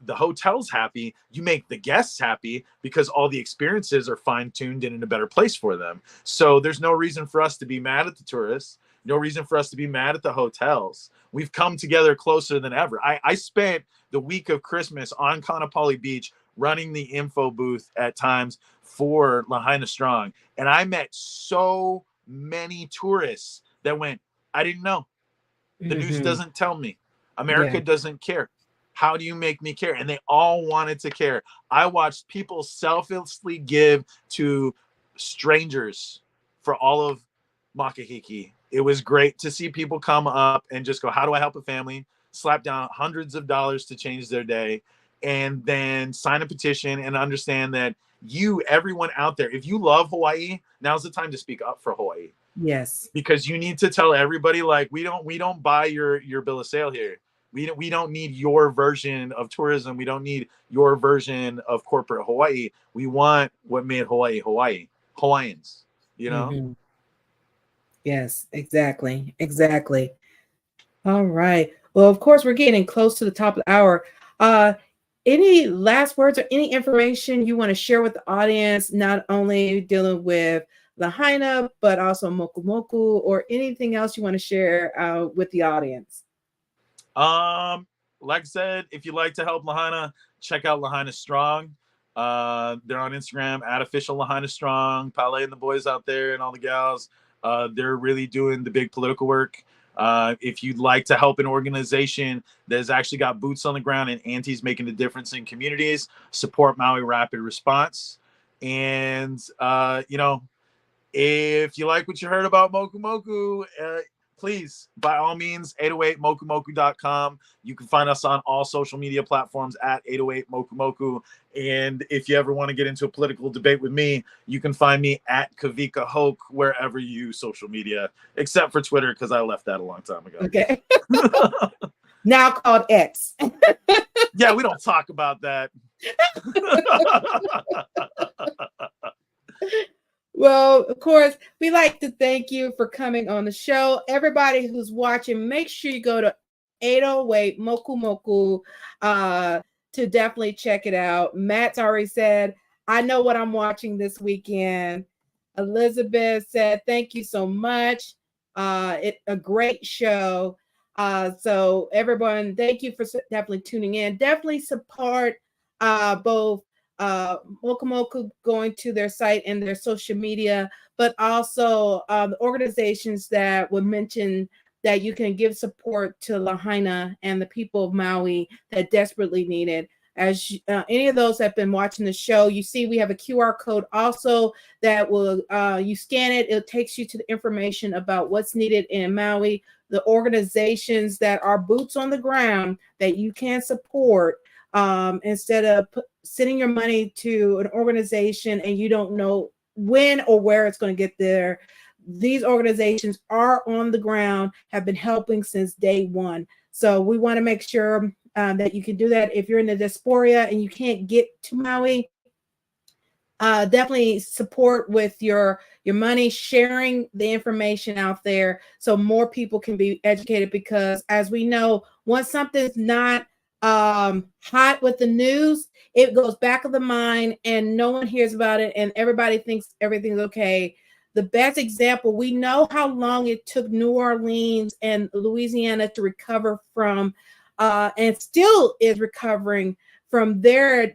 Speaker 4: hotels happy, you make the guests happy, because all the experiences are fine-tuned and in a better place for them. So there's no reason for us to be mad at the tourists, no reason for us to be mad at the hotels. We've come together closer than ever. I spent the week of Christmas on Kaanapali Beach running the info booth at times for Lahaina Strong, and I met so many tourists that went, I didn't know. The news doesn't tell me. America doesn't care. How do you make me care? And they all wanted to care. I watched people selflessly give to strangers for all of Makahiki. It was great to see people come up and just go, how do I help a family? Slap down hundreds of dollars to change their day, and then sign a petition and understand that everyone out there, if you love Hawaii, now's the time to speak up for Hawaii.
Speaker 3: Yes.
Speaker 4: Because you need to tell everybody, like, we don't buy your bill of sale here. We don't need your version of tourism. We don't need your version of corporate Hawaii. We want what made Hawaii Hawaii. Hawaiians, you know?
Speaker 3: Yes, exactly. All right. Well, of course, we're getting close to the top of the hour. Any last words or any information you want to share with the audience, not only dealing with Lahaina, but also Moku Moku, or anything else you want to share with the audience?
Speaker 4: Like I said, if you'd like to help Lahaina, check out Lahaina Strong. They're on Instagram at official Lahaina Strong. Pale and the boys out there and all the gals, they're really doing the big political work. If you'd like to help an organization that has actually got boots on the ground and aunties making a difference in communities, support Maui Rapid Response. And, if you like what you heard about Moku Moku, please, by all means, 808mokumoku.com. You can find us on all social media platforms at 808mokumoku. And if you ever want to get into a political debate with me, you can find me at Kavika Hoke wherever you use social media, except for Twitter, because I left that a long time ago.
Speaker 3: Okay. Now called X.
Speaker 4: Yeah, we don't talk about that.
Speaker 3: Well, of course, we like to thank you for coming on the show. Everybody who's watching, make sure you go to 808 Moku Moku to definitely check it out. Matt's already said, I know what I'm watching this weekend. Elizabeth said, thank you so much. It's a great show. So everyone, thank you for definitely tuning in. Definitely support both Moku Moku going to their site and their social media, but also the organizations that would mention that you can give support to Lahaina and the people of Maui that desperately need it. As any of those that have been watching the show, you see we have a QR code also that will, you scan it, it takes you to the information about what's needed in Maui, the organizations that are boots on the ground that you can support. Instead of sending your money to an organization and you don't know when or where it's going to get there. These organizations are on the ground, have been helping since day one. So we want to make sure that you can do that. If you're in the diaspora and you can't get to Maui, definitely support with your money, sharing the information out there so more people can be educated, because as we know, once something's not hot with the news, it goes back of the mind and no one hears about it and everybody thinks everything's okay. The best example, we know how long it took New Orleans and Louisiana to recover from and still is recovering from their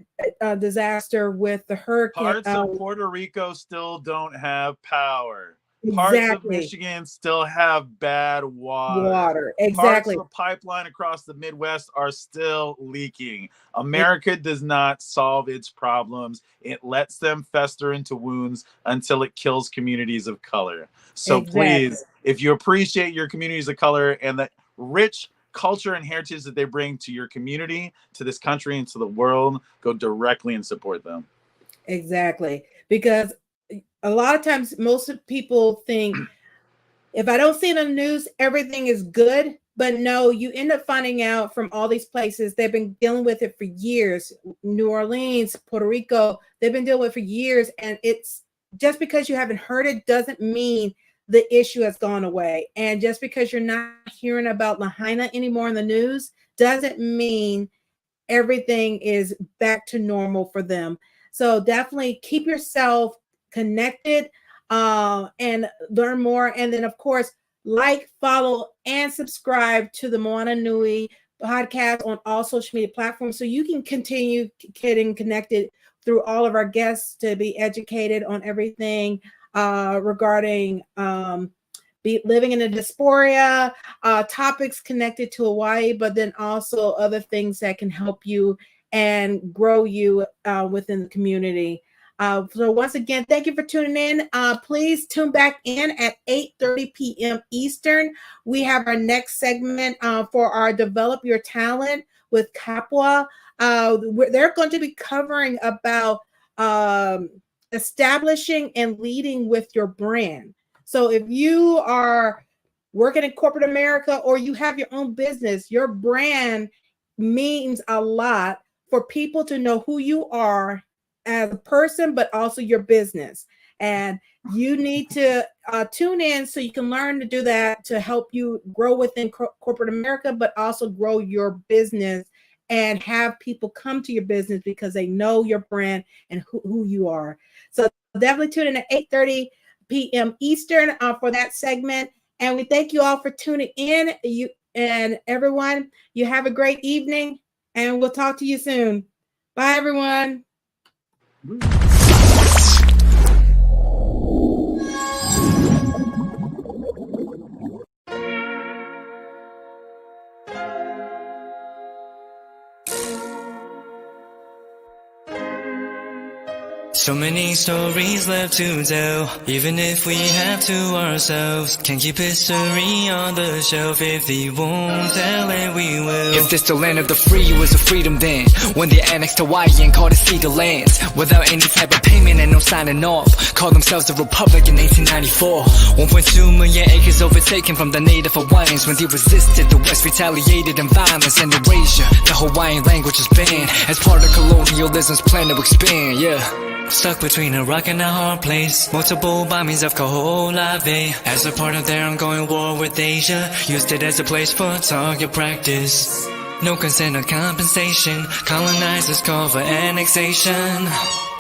Speaker 3: disaster with the hurricane.
Speaker 4: Parts of Puerto Rico still don't have power. Parts of Michigan still have bad water.
Speaker 3: Exactly.
Speaker 4: Parts of the pipeline across the Midwest are still leaking. America does not solve its problems. It lets them fester into wounds until it kills communities of color. So please, if you appreciate your communities of color and the rich culture and heritage that they bring to your community, to this country, and to the world, go directly and support them.
Speaker 3: Exactly. Because a lot of times most people think if I don't see it on the news, everything is good. But no, you end up finding out from all these places, they've been dealing with it for years. New Orleans, Puerto Rico, they've been dealing with it for years. And it's just because you haven't heard it doesn't mean the issue has gone away. And just because you're not hearing about Lahaina anymore in the news doesn't mean everything is back to normal for them. So definitely keep yourself connected and learn more. And then, of course, like, follow, and subscribe to the Moana Nui podcast on all social media platforms so you can continue getting connected through all of our guests to be educated on everything regarding living in the diaspora, topics connected to Hawaii, but then also other things that can help you and grow you within the community. So once again, thank you for tuning in. Please tune back in at 8:30 p.m. Eastern. We have our next segment for our Develop Your Talent with Kapua. They're going to be covering about establishing and leading with your brand. So if you are working in corporate America or you have your own business, your brand means a lot for people to know who you are as a person, but also your business. And you need to tune in so you can learn to do that to help you grow within corporate America, but also grow your business and have people come to your business because they know your brand and who you are. So definitely tune in at 8:30 p.m. Eastern for that segment. And we thank you all for tuning in. You and everyone, you have a great evening and we'll talk to you soon. Bye, everyone.
Speaker 5: So many stories left to tell, even if we have to ourselves. Can't keep history on the shelf. If we won't tell it, we will.
Speaker 6: If this the land of the free, it was a freedom then. When they annexed Hawaii and called it Cedar Lands, without any type of payment and no signing off. Called themselves the Republic in 1894. 1.2 million acres overtaken from the Native Hawaiians. When they resisted, the West retaliated in violence and erasure. The Hawaiian language is banned as part of colonialism's plan to expand, yeah.
Speaker 5: Stuck between a rock and a hard place. Multiple bombings of Lōkahi as a part of their ongoing war with Asia. Used it as a place for target practice. No consent or compensation. Colonizers call for annexation.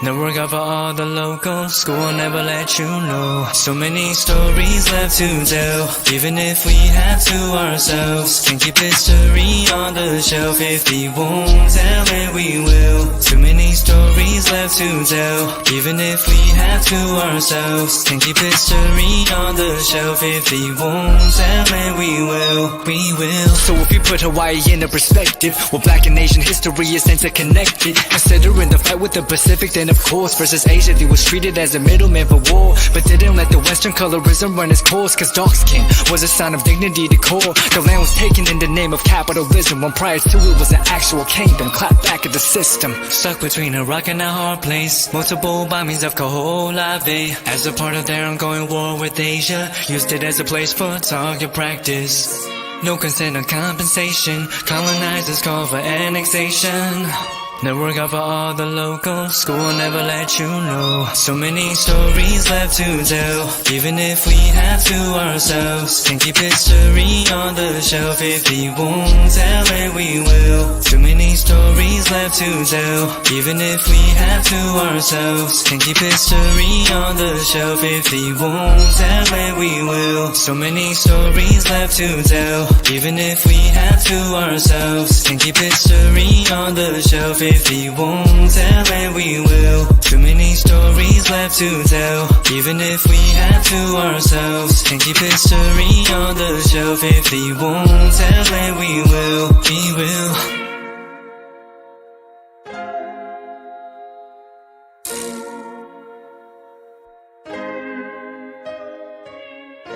Speaker 5: Never cover all the locals. School will never let you know. So many stories left to tell, even if we have to ourselves. Can't keep history on the shelf. If we won't tell it, we will. Too many stories left to tell, even if we have to ourselves. Can't keep history on the shelf. If we won't tell it, we will. We will.
Speaker 6: So if you put Hawaii into perspective, well, Black and Asian history is interconnected. Considering the fight with the Pacific, then of course versus Asia, they was treated as a middleman for war, but didn't let the Western colorism run its course. Cause dark skin was a sign of dignity to core. The land was taken in the name of capitalism, when prior to it was an actual kingdom. Clap back at the system.
Speaker 5: Stuck between a rock and a hard place. Multiple bombings of Lōkahi as a part of their ongoing war with Asia. Used it as a place for target practice. No consent or compensation. Colonizers call for annexation. Never cover all the locals. School will never let you know. So many stories left to tell, even if we have to ourselves. Can't keep history on the shelf. If we won't tell it, we will. Too many stories left to tell, even if we have to ourselves. Can't keep history on the shelf. If we won't tell it, we will. So many stories left to tell, even if we have to ourselves. Can't keep history on the shelf. If we won't tell it, we will. Too many stories left to tell, even if we have to ourselves. Can't keep history on the shelf. If we won't tell it, we will. We will.